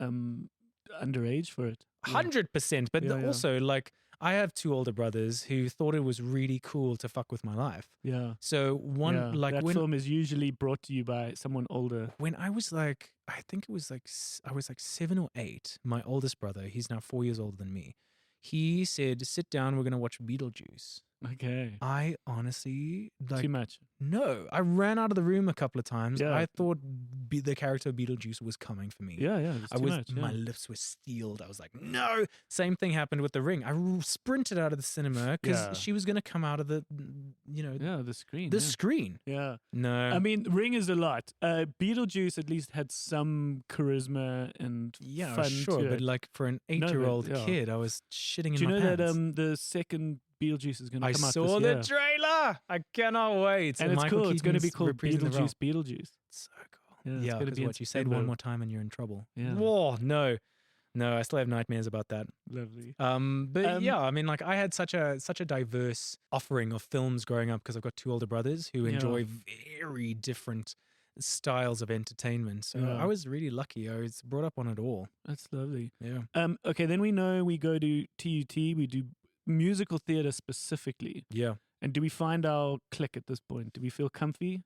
underage for it. Yeah. 100%. But Yeah, yeah. also, like, I have two older brothers who thought it was really cool to fuck with my life. Yeah. So that film is usually brought to you by someone older. when I was like, I think it was like, I was like 7 or 8, my oldest brother, he's now 4 years older than me. He said, sit down, we're going to watch Beetlejuice. Okay. I honestly, Too like, much. no, I ran out of the room a couple of times. Yeah. I thought the character of Beetlejuice was coming for me. Yeah, yeah. I was, my lips were steeled. I was like, no. Same thing happened with The Ring. I sprinted out of the cinema because Yeah. she was going to come out of the, Yeah, the screen. the yeah. screen. Yeah. No. I mean, Ring is a lot. Beetlejuice at least had some charisma and yeah, fun sure. to But it. like for an but, 8-year-old yeah. kid, I was shitting in Do you my know pants. that the second Beetlejuice is going to I come out saw this the year? trailer. I cannot wait. And it's Michael cool. It's going to be Keaton's called reprising the role. Beetlejuice. So cool. Yeah, it's Yeah, gonna because be in what you say it September. one more time and you're in trouble. Yeah. Whoa, no. No, I still have nightmares about that. Lovely. But yeah, I mean, like I had such a diverse offering of films growing up because I've got two older brothers who enjoy very different styles of entertainment. So I was really lucky. I was brought up on it all. That's lovely. Yeah. Okay, then we know we go to TUT. We do musical theater specifically. Yeah. And do we find our click at this point? Do we feel comfy?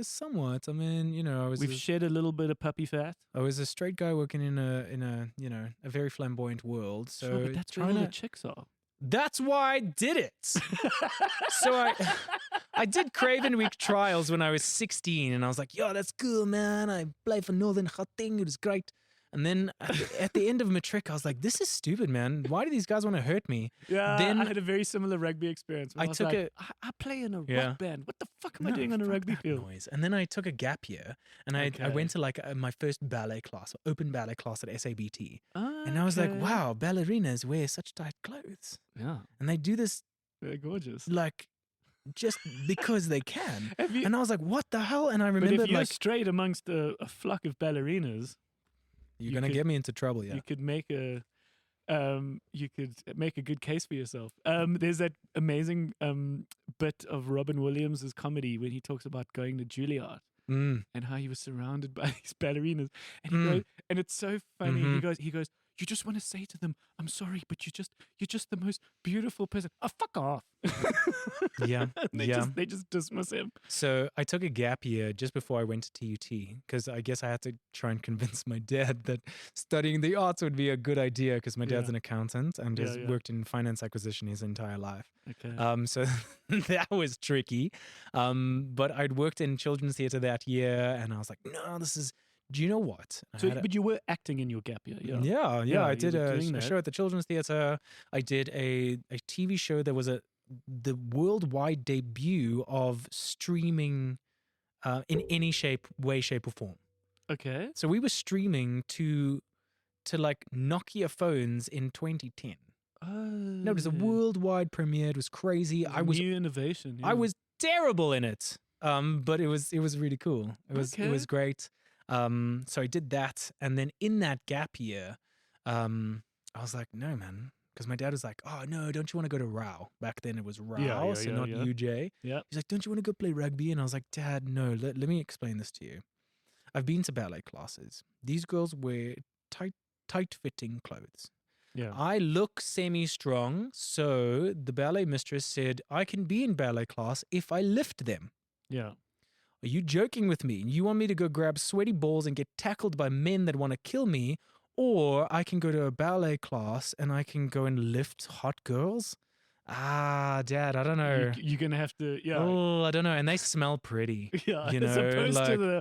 Somewhat. I mean, you know, We've shed a little bit of puppy fat. I was a straight guy working in a you know a very flamboyant world. So Sure, but that's where all the chicks are. That's why I did it. So I did Craven Week trials when I was 16, and I was like, "Yo, that's cool, man. I played for Northern Gauteng. It was great." And then at the end of matric, I was like, "This is stupid, man. Why do these guys want to hurt me?" Yeah, Then I had a very similar rugby experience. I was took like, I play in a Yeah. rock band. What the fuck am I No, doing on a fuck rugby that field? noise. And then I took a gap year, and I Okay. went to like my first ballet class, open ballet class at SABT. Ah, And I was like, okay. wow, ballerinas wear such tight clothes. Yeah, And they do this they're gorgeous. like just because they can. Have you, And I was like, what the hell? And I but remember if you're like, straight amongst a flock of ballerinas, you're you going to could- get me into trouble, yeah. you could make a good case for yourself. There's that amazing bit of Robin Williams' comedy when he talks about going to Juilliard Mm. and how he was surrounded by these ballerinas, and he Mm. goes, and it's so funny. Mhm. He goes, you just want to say to them, "I'm sorry, but you're just the most beautiful person." Oh, fuck off. Yeah, they yeah. they just dismiss him. So I took a gap year just before I went to TUT because I guess I had to try and convince my dad that studying the arts would be a good idea because my dad's Yeah. an accountant and Yeah, has yeah. worked in finance acquisition his entire life. Okay. So that was tricky. But I'd worked in children's theater that year and I was like, no, this is, do you know what? I So, had a- but you were acting in your gap year, yeah. yeah, Yeah, I you did were a, doing a that. show at the children's theater. I did a TV show that was the worldwide debut of streaming in any way, shape, or form. Okay. So we were streaming to like Nokia phones in 2010. Oh, No, it was a worldwide premiere. It was crazy. I was new innovation. I yeah. was terrible in it. But it was really cool. It was Okay. great. So I did that, and then in that gap year, I was like, no, man, because my dad was like, oh no, don't you want to go to RAU? Back then it was RAU, yeah, so yeah, not yeah. UJ. Yeah. He's like, don't you want to go play rugby? And I was like, Dad, no. Let me explain this to you. I've been to ballet classes. These girls wear tight fitting clothes. Yeah. I look semi-strong, so the ballet mistress said I can be in ballet class if I lift them. Yeah. Are you joking with me? You want me to go grab sweaty balls and get tackled by men that want to kill me? Or I can go to a ballet class and I can go and lift hot girls? Ah, Dad, I don't know. You're gonna have to, yeah. Oh, I don't know. And they smell pretty. Yeah, you as know,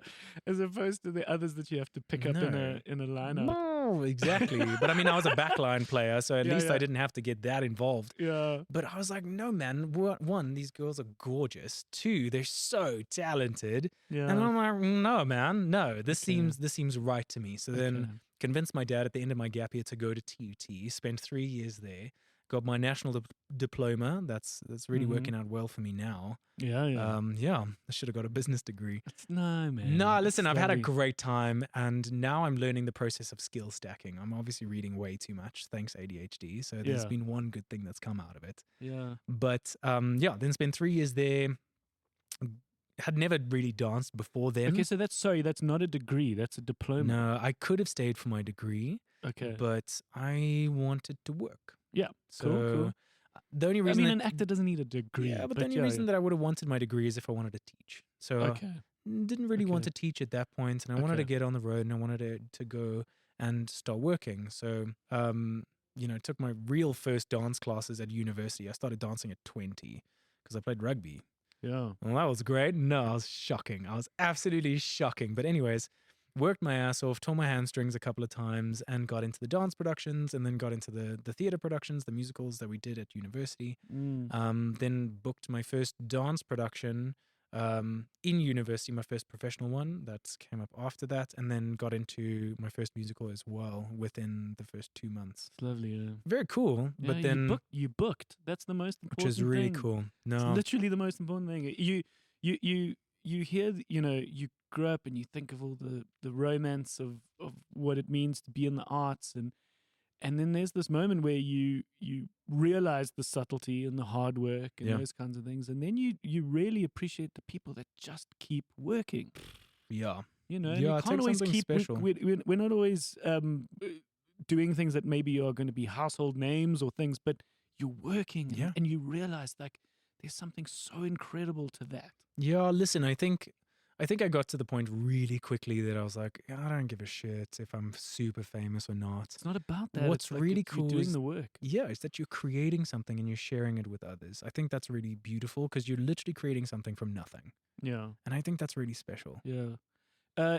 opposed to the others that you have to pick up in No. a lineup. Oh, exactly. But I mean, I was a backline player, so at Yeah, least yeah. I didn't have to get that involved. Yeah, But I was like, no, man. One, these girls are gorgeous. Two, they're so talented. yeah. And I'm like, no, man, no. This Okay. seems right to me. So then Okay. convinced my dad at the end of my gap year to go to TUT. Spent 3 years there. Got my national diploma. That's really Mhm. working out well for me now. yeah, yeah. I should have got a business degree. No, man. No, listen, It's I've had a lovely. great time, and now I'm learning the process of skill stacking. I'm obviously reading way too much, thanks ADHD. So there's Yeah. been one good thing that's come out of it. Yeah. But then spent 3 years there. Had never really danced before then. Okay, so that's not a degree. That's a diploma. No, I could have stayed for my degree, Okay. but I wanted to work. Yeah, So cool. the only I reason mean, that, an actor doesn't need a degree. yeah, but the only yeah, reason that I would have wanted my degree is if I wanted to teach. So Okay. didn't really want Okay. to teach at that point, and I wanted to Okay. get on the road, and I wanted to go and start working. So took my real first dance classes at university. I started dancing at 20 because I played rugby. Yeah. Well, that was great. No, I was shocking. I was absolutely shocking. But anyways, worked my ass off, tore my hamstrings a couple of times, and got into the dance productions, and then got into the theater productions, the musicals that we did at university. Mm. Then booked my first dance production in university, my first professional one that came up after that, and then got into my first musical as well within the first 2 months. It's lovely. Yeah. Very cool. Yeah, But then, you booked. That's the most important which is really thing. cool. It's No, literally the most important thing. You you hear, you grow up and you think of all the romance of what it means to be in the arts, and then there's this moment where you realize the subtlety and the hard work and Yeah. those kinds of things, and then you really appreciate the people that just keep working. Yeah. And Yeah, you it can't takes always something keep. special. We're not always doing things that maybe are going to be household names or things, but you're working, Yeah. and you realize like there's something so incredible to that. Yeah, listen, I think I got to the point really quickly that I was like, I don't give a shit if I'm super famous or not. It's not about that. What's It's like really you're cool doing is the work. Yeah, is that you're creating something and you're sharing it with others. I think that's really beautiful because you're literally creating something from nothing. Yeah, And I think that's really special. yeah.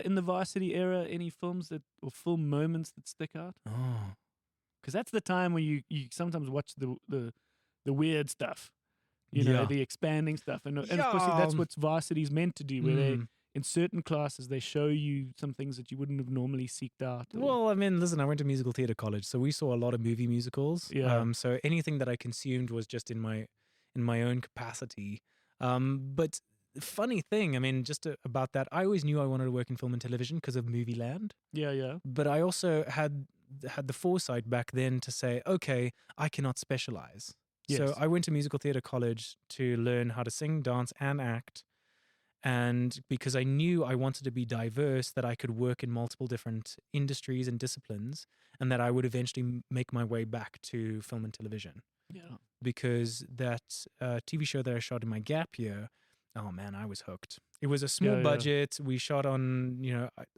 In the Varsity era, any films or film moments that stick out? Oh. Because that's the time when you sometimes watch the weird stuff, Yeah. the expanding stuff, and of course that's Yeah. what Varsity's meant to do, where they Mm. in certain classes they show you some things that you wouldn't have normally seeked out. Well, I mean, listen, I went to musical theater college, so we saw a lot of movie musicals. Yeah. So anything that I consumed was just in my own capacity. But funny thing, I mean, about that, I always knew I wanted to work in film and television because of Movie Land. yeah. But I also had the foresight back then to say, okay, I cannot specialize. So Yes. I went to musical theater college to learn how to sing, dance, and act. And because I knew I wanted to be diverse, that I could work in multiple different industries and disciplines, and that I would eventually make my way back to film and television. Yeah. Because that TV show that I shot in my gap year, oh man, I was hooked. It was a small Yeah. budget. We shot on, I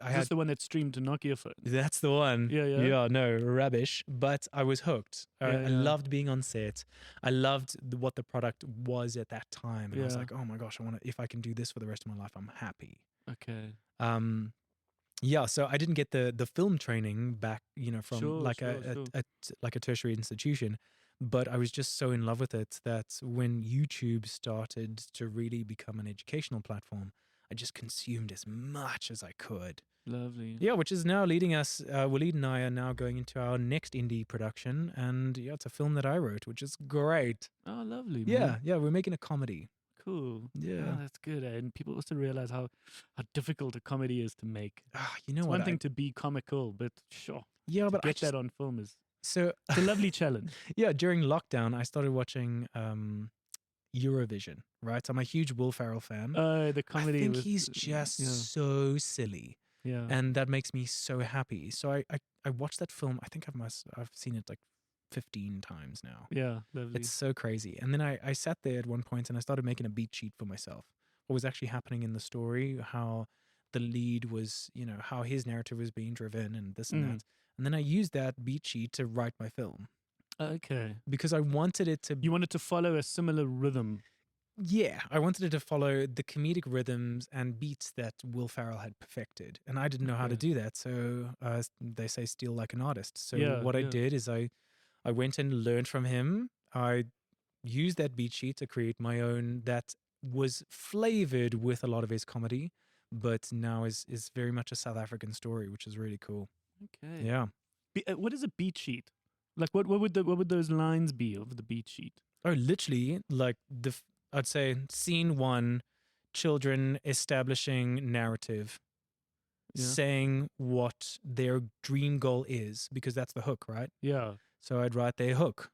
Is had this the one that streamed to Nokia phones? that's the one. Yeah. Yeah, no, rubbish. But I was hooked. I Yeah. loved being on set. I loved what the product was at that time. And I was Yeah. like, oh my gosh, if I can do this for the rest of my life, I'm happy. Okay. Yeah, so I didn't get the film training back, from Sure, like sure. like a tertiary institution. But I was just so in love with it that when YouTube started to really become an educational platform, I just consumed as much as I could. Lovely. Yeah, which is now leading us, Waleed and I are now going into our next indie production. And yeah, it's a film that I wrote, which is great. Oh, lovely. Yeah, Man. we're making a comedy. Cool. Yeah. That's good. And people also realize how difficult a comedy is to make. You know It's what? one thing to be comical, but sure, Yeah, to but I get just, that on film is so it's a lovely challenge. yeah, during lockdown, I started watching Eurovision, right? I'm a huge Will Ferrell fan. The comedy. I think with, he's just yeah. so silly, Yeah. and that makes me so happy. So I watched that film. I think I've seen it like 15 times now. Yeah. Lovely. It's so crazy. And then I sat there at one point and I started making a beat sheet for myself. What was actually happening in the story, how the lead was, how his narrative was being driven and this and that. And then I used that beat sheet to write my film Okay. because I wanted it to You wanted to follow a similar rhythm. Yeah, I wanted it to follow the comedic rhythms and beats that Will Ferrell had perfected. And I didn't know how to Okay. do that. So they say steal like an artist. So Yeah, what I yeah. did is I went and learned from him. I used that beat sheet to create my own that was flavored with a lot of his comedy, but now is very much a South African story, which is really cool. Okay. Yeah. What is a beat sheet? Like what would those lines be of the beat sheet? Oh, literally, like I'd say scene 1, children establishing narrative, Yeah. saying what their dream goal is, because that's the hook, right? Yeah. So I'd write their hook.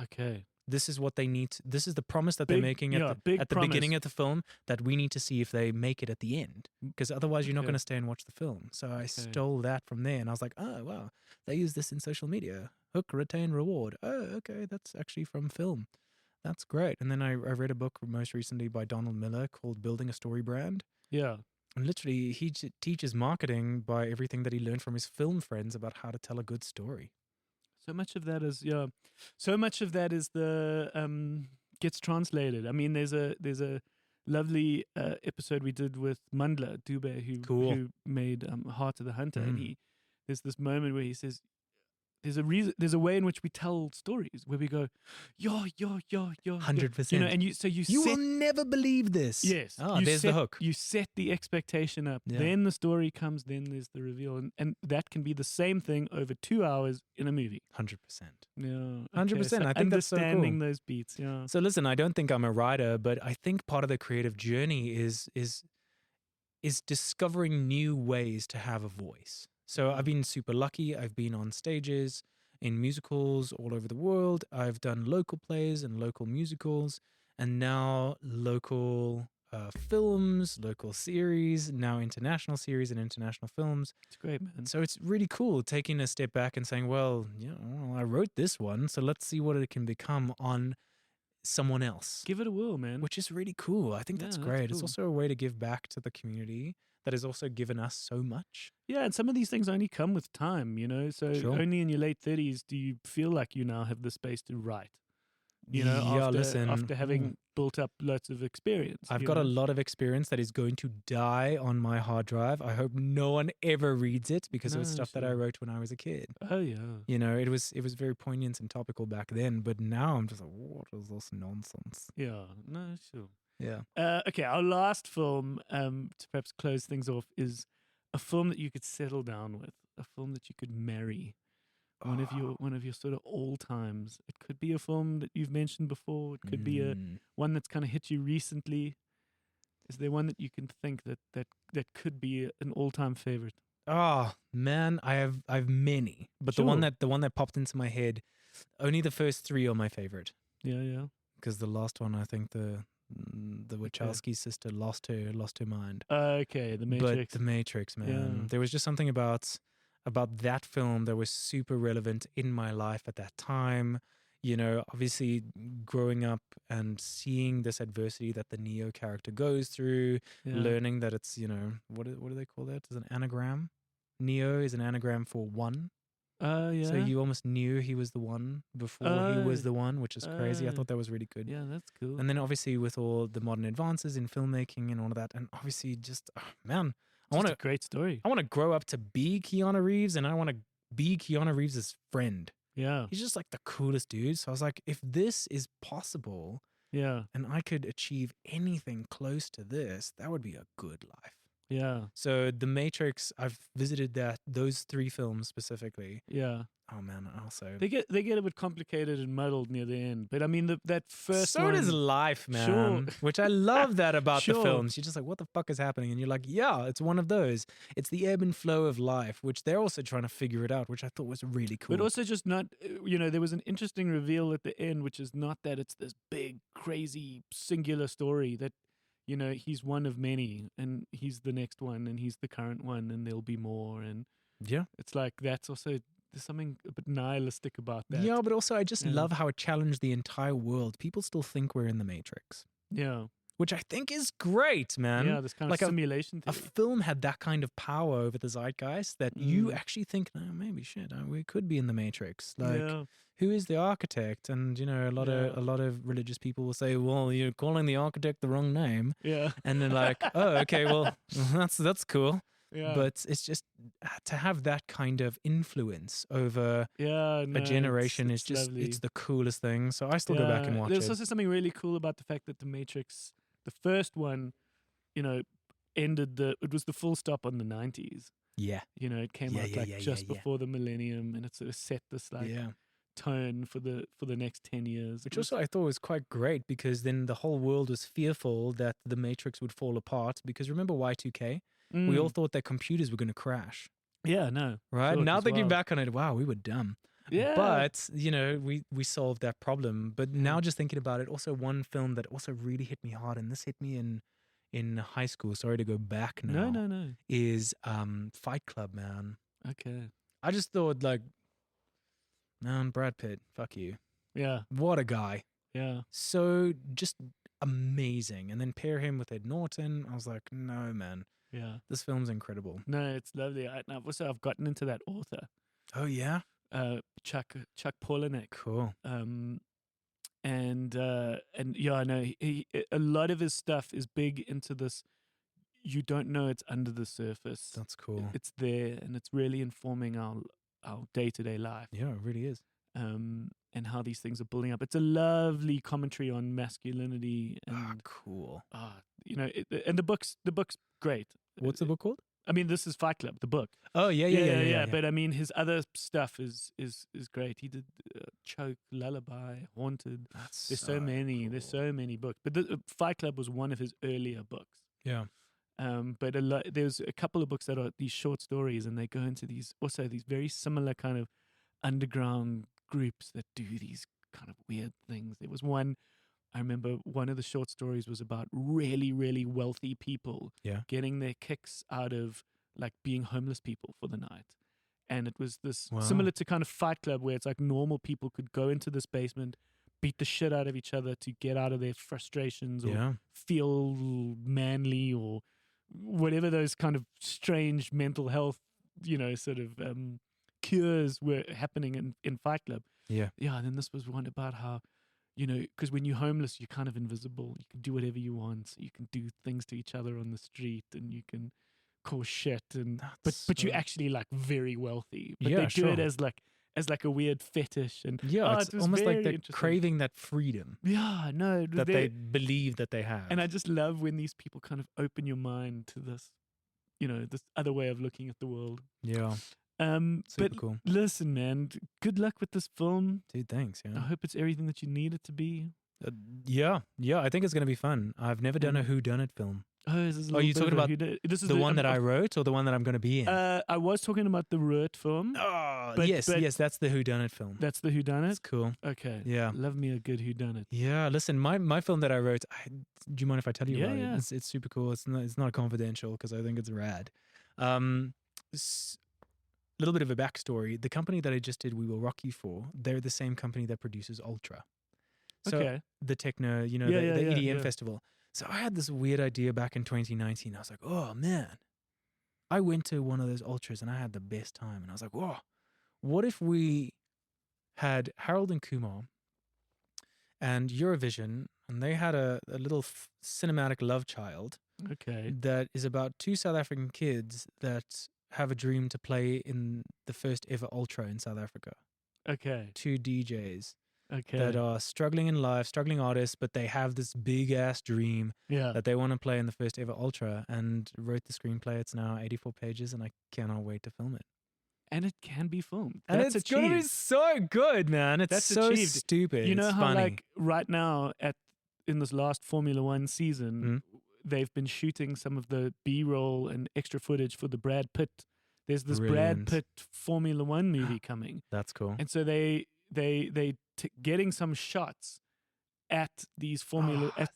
Okay. This is what they need. This is the promise that they're Big- making yeah, at big the beginning promise. of the film that we need to see if they make it at the end, because otherwise you're not Okay. going to stay and watch the film. So I stole that from there, and I was like, oh wow, they use this in social media. Hook, retain, reward. Oh, okay, that's actually from film. That's great. And then I read a book most recently by Donald Miller called Building a Story Brand. Yeah. And literally, he teaches marketing by everything that he learned from his film friends about how to tell a good story. So much of that is So much of that is the gets translated. I mean, there's a lovely episode we did with Mandla Dube, Cool. who made Heart of the Hunter, and there's this moment where he says, there's a way in which we tell stories where we go, yo, 100%. you know, and you You set, will never believe this. yes, Oh, you there's set, the hook. You set the expectation up, Yeah. then the story comes, then there's the reveal, and that can be the same thing over 2 hours in a movie. 100%. Yeah, 100%. I think that's so cool. understanding those beats. Yeah, So listen, I don't think I'm a writer, but I think part of the creative journey is discovering new ways to have a voice. So I've been super lucky. I've been on stages in musicals all over the world. I've done local plays and local musicals, and now local films, local series, now international series and international films. it's great, man. So it's really cool taking a step back and saying, well, I wrote this one, so let's see what it can become on someone else. Give it a whirl, man. Which is really cool. I think Yeah, that's that's great. It's cool. also a way to give back to the community that has also given us so much. Yeah, and some of these things only come with time, you know. So Sure. only in your late 30s do you feel like you now have the space to write. You know, Yeah, listen. after having built up lots of experience. I've you got a know? lot of experience that is going to die on my hard drive. I hope no one ever reads it because it was No, stuff that I sure. wrote when I was a kid. Oh yeah. You know, it was very poignant and topical back then, but now I'm just like, what is this nonsense? Yeah. No, sure. Yeah. Okay, our last film, to perhaps close things off, is a film that you could settle down with, a film that you could marry. One of your sort of all times. It could be a film that you've mentioned before. It could be one that's kind of hit you recently. Is there one that you can think that could be an all time favorite? Oh man, I've many, but the one Sure. that popped into my head, only the first three are my favorite. Yeah. Because the last one, I think the Wachowski sister lost her mind. Okay, The Matrix. But the Matrix, man, Yeah. there was just something about that film that was super relevant in my life at that time. You know, obviously growing up and seeing this adversity that the Neo character goes through, Yeah. learning that it's, you know, what do they call that? It's an anagram. Neo is an anagram for one. Yeah. So you almost knew he was the one before he was the one, which is crazy. I Oh. thought that was really good. Yeah, that's cool. And then obviously with all the modern advances in filmmaking and all of that, and obviously just man, I Just want a great story. to grow up to be Keanu Reeves, and I want to be Keanu Reeves' friend. Yeah. He's just like the coolest dude. So I was like, if this is possible Yeah. and I could achieve anything close to this, that would be a good life. Yeah. So The Matrix, I've visited those three films specifically. Yeah. Oh man, also They get a bit complicated and muddled near the end. But I mean that first so one. does life, man. Sure. Which I love that about the Sure. films. You're just like, what the fuck is happening? And you're like, yeah, it's one of those. It's the ebb and flow of life, which they're also trying to figure it out, which I thought was really cool. But also just not, you know, there was an interesting reveal at the end, which is not that it's this big, crazy, singular story that, you know, he's one of many and he's the next one and he's the current one and there'll be more. And yeah. it's like, that's also, there's something a bit nihilistic about that. Yeah, but also I just Yeah. love how it challenged the entire world. People still think we're in the Matrix, Yeah. which I think is great, man. Yeah, this kind like of a- simulation A theory. film had that kind of power over the zeitgeist that you Mm. actually think, no, maybe shit, we could be in the Matrix. Like, Yeah. who is the architect? And you know, a lot of religious people will say, well, you're calling the architect the wrong name, Yeah. and then like, oh, okay, well, that's cool. Yeah. But it's just to have that kind of influence over yeah, no, a generation it's is just lovely. it's the coolest thing. So I still go back and watch There's it. also something really cool about the fact that The Matrix, the first one, you know, it was the full stop on the 90s. Yeah, You know, it came Yeah, out yeah, like yeah, just yeah, yeah. before the millennium and it sort of set this like yeah. tone for the next 10 years. Which It was- also I thought was quite great because then the whole world was fearful that the Matrix would fall apart. Because remember Y2K? We all Mm. thought that computers were going to crash, Yeah, no. right? Sure, it Now was thinking wild. back on it, wow, we were dumb. Yeah. But, you know, we solved that problem. But Yeah. now just thinking about it, also one film that also really hit me hard, and this hit me in high school, sorry to go back now, No. is Fight Club, man. Okay. I just thought, like, man, Brad Pitt, fuck you. Yeah. What a guy. Yeah. So just amazing. And then pair him with Ed Norton. I was like, no, man, Yeah. this film's incredible. No, it's lovely. I've gotten into that author, Oh, yeah? Chuck Palahniuk. Cool. And yeah, I know a lot of his stuff is big into this. You don't know it's under the surface. That's cool. It's there, and it's really informing our our day-to-day life. Yeah, it really is. And how these things are building up. It's a lovely commentary on masculinity and Cool. and the book's great. What's the book called? I mean, this is Fight Club, the book. Oh, yeah. But I mean, his other stuff is great. He did Choke, Lullaby, Haunted. There's so many. cool. There's so many books. But Fight Club was one of his earlier books. Yeah. But there's a couple of books that are these short stories, and they go into these very similar kind of underground groups that do these kind of weird things. There was one, I remember one of the short stories was about really, really wealthy people getting their kicks out of like being homeless people for the night. And it was this similar to kind of Fight Club, where it's like normal people could go into this basement, beat the shit out of each other to get out of their frustrations or feel manly or whatever those kind of strange mental health, sort of cures were happening in Fight Club. Yeah. And then this was one about how, because when you're homeless, you're kind of invisible. You can do whatever you want. You can do things to each other on the street, and you can cause shit. And but you're actually like very wealthy. But they do it as like a weird fetish. And it's almost like they're craving that freedom. Yeah, no, that they believe that they have. And I just love when these people kind of open your mind to this, this other way of looking at the world. Yeah. But cool. Listen, man, good luck with this film. Dude, thanks. I hope it's everything that you need it to be. Yeah, I think it's going to be fun. I've never done a whodunit film. Oh, is this Are you talking about the one that I wrote or the one that I'm going to be in? I was talking about the Root film. Oh, yes, that's the whodunit film. That's the whodunit? That's cool. Okay. Yeah. Love me a good whodunit. Yeah, listen, my film that I wrote, do you mind if I tell you about it? It's super cool. It's not confidential because I think it's rad. Little bit of a backstory. The company that I just did We Will Rock You for, they're the same company that produces Ultra. So the techno, the EDM festival. So I had this weird idea back in 2019. I was like, oh man, I went to one of those Ultras and I had the best time. And I was like, whoa, what if we had Harold and Kumar and Eurovision, and they had a little cinematic love child that is about two South African kids that have a dream to play in the first ever Ultra in South Africa. Okay. Two DJs that are struggling in life, struggling artists, but they have this big ass dream that they want to play in the first ever Ultra, and wrote the screenplay. It's now 84 pages and I cannot wait to film it. And it can be filmed. And it's going to be so good, man. It's so achieved. Stupid. You know it's how funny. like right now in this last Formula One season, they've been shooting some of the B-roll and extra footage for the Brad Pitt. There's this Brad Pitt Formula One movie coming. That's cool. And so they getting some shots at these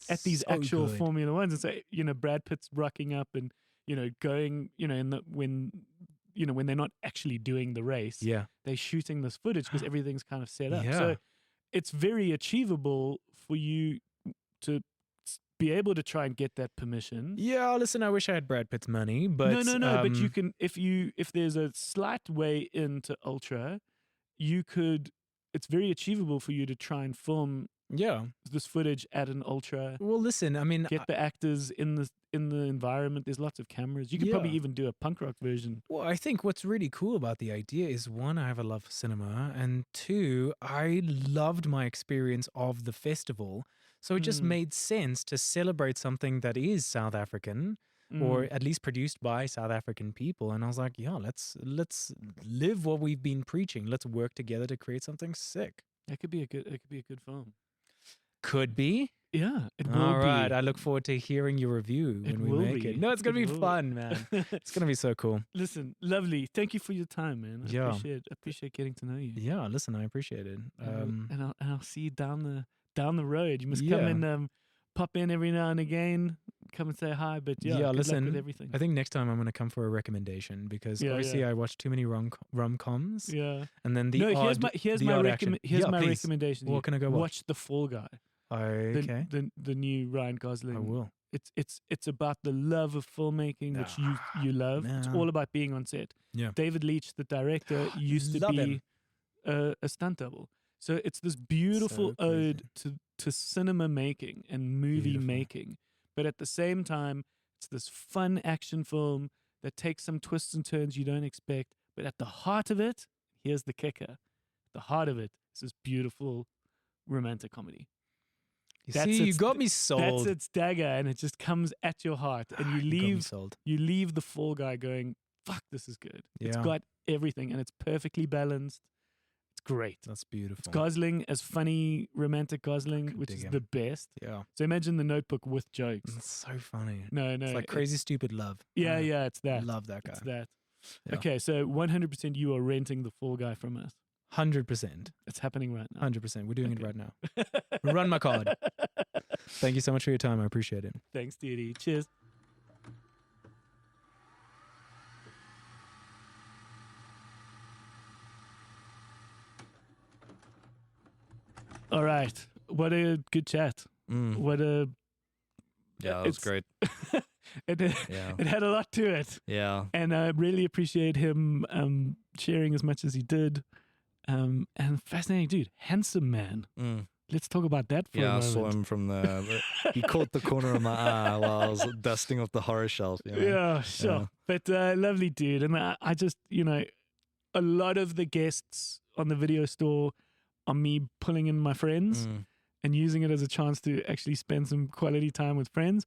at these actual Formula Ones, and so Brad Pitt's rocking up and going when they're not actually doing the race, they're shooting this footage because everything's kind of set up. So it's very achievable for you to be able to try and get that permission. Yeah, listen, I wish I had Brad Pitt's money, but no. But you can, if there's a slight way into Ultra, you could. It's very achievable for you to try and film this footage at an Ultra. Well, listen, I mean, get the actors in the environment. There's lots of cameras. You could probably even do a punk rock version. Well, I think what's really cool about the idea is, one, I have a love for cinema, and two, I loved my experience of the festival. So it just made sense to celebrate something that is South African, or at least produced by South African people. And I was like, yeah, let's live what we've been preaching. Let's work together to create something sick. It could be a good film. Could be. Yeah, it will All right. be. I look forward to hearing your review when we make it. No, it's going to be fun, man. It's going to be so cool. Listen, lovely. Thank you for your time, man. I appreciate getting to know you. Yeah, listen, I appreciate it. And I'll see you down the road. You must come and pop in every now and again, come and say hi. But good listen, luck with everything. I think next time I'm going to come for a recommendation, because obviously I watch too many rom-coms. Yeah. And then here's my recommendation. What can I go watch? Watch The Fall Guy. Okay. The new Ryan Gosling. I will. It's about the love of filmmaking, which you love. Man. It's all about being on set. Yeah. David Leitch, the director, used to be a stunt double. So it's this beautiful ode to cinema making and movie making. But at the same time, it's this fun action film that takes some twists and turns you don't expect. But at the heart of it, here's the kicker. The heart of it is this beautiful romantic comedy. You That's see, you its- got me sold. That's its dagger, and it just comes at your heart, and you You got me leave sold. you leave the Fall Guy going, fuck, this is good. It's Yeah. got everything, and it's perfectly balanced. It's great. That's beautiful. It's Gosling as funny, romantic Gosling, can which dig is him. the best. Yeah. So imagine The Notebook with jokes. It's so funny. No, It's like Crazy Stupid Love. Yeah, I yeah, it's that. love that guy. It's that. Yeah. Okay, so 100% you are renting the Fall Guy from us. 100%. It's happening right now. 100%. We're doing Okay. it right now. Run my card. Thank you so much for your time. I appreciate it. Thanks, Didi. Cheers. All right. What a good chat. Mm. What a Yeah, that was It's- great. it, Yeah. it had a lot to it. Yeah. And I really appreciate him sharing as much as he did. And fascinating dude, handsome man. Mm. Let's talk about that for a Yeah, I moment. saw him from he caught the corner of my eye while I was dusting off the horror shelf. You know? Yeah, sure. Yeah. But lovely dude. And I just, a lot of the guests on the video store are me pulling in my friends Mm. and using it as a chance to actually spend some quality time with friends.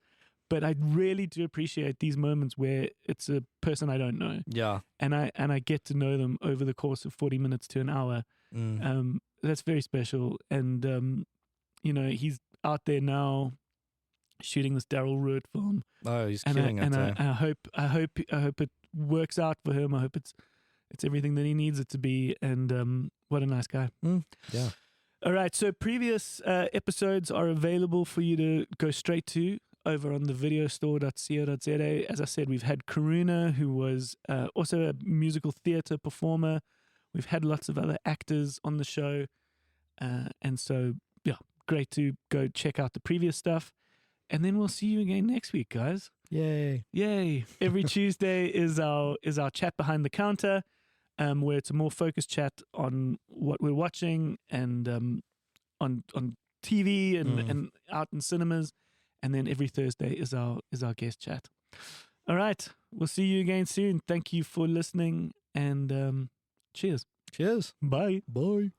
But I really do appreciate these moments where it's a person I don't know, Yeah. and I get to know them over the course of 40 minutes to an hour. Mm. That's very special. And he's out there now shooting this Daryl Root film, Oh, he's and killing it. I hope it works out for him. I hope it's everything that he needs it to be. And what a nice guy. Yeah. All right, so previous episodes are available for you to go straight to over on thevideostore.co.za. As I said, we've had Karuna, who was also a musical theatre performer. We've had lots of other actors on the show. And so, yeah, great to go check out the previous stuff. And then we'll see you again next week, guys. Yay. Yay. Every Tuesday is our chat behind the counter, where it's a more focused chat on what we're watching and on TV and out in cinemas. And then every Thursday is our guest chat. All right. We'll see you again soon. Thank you for listening, and cheers. Cheers. Bye. Bye.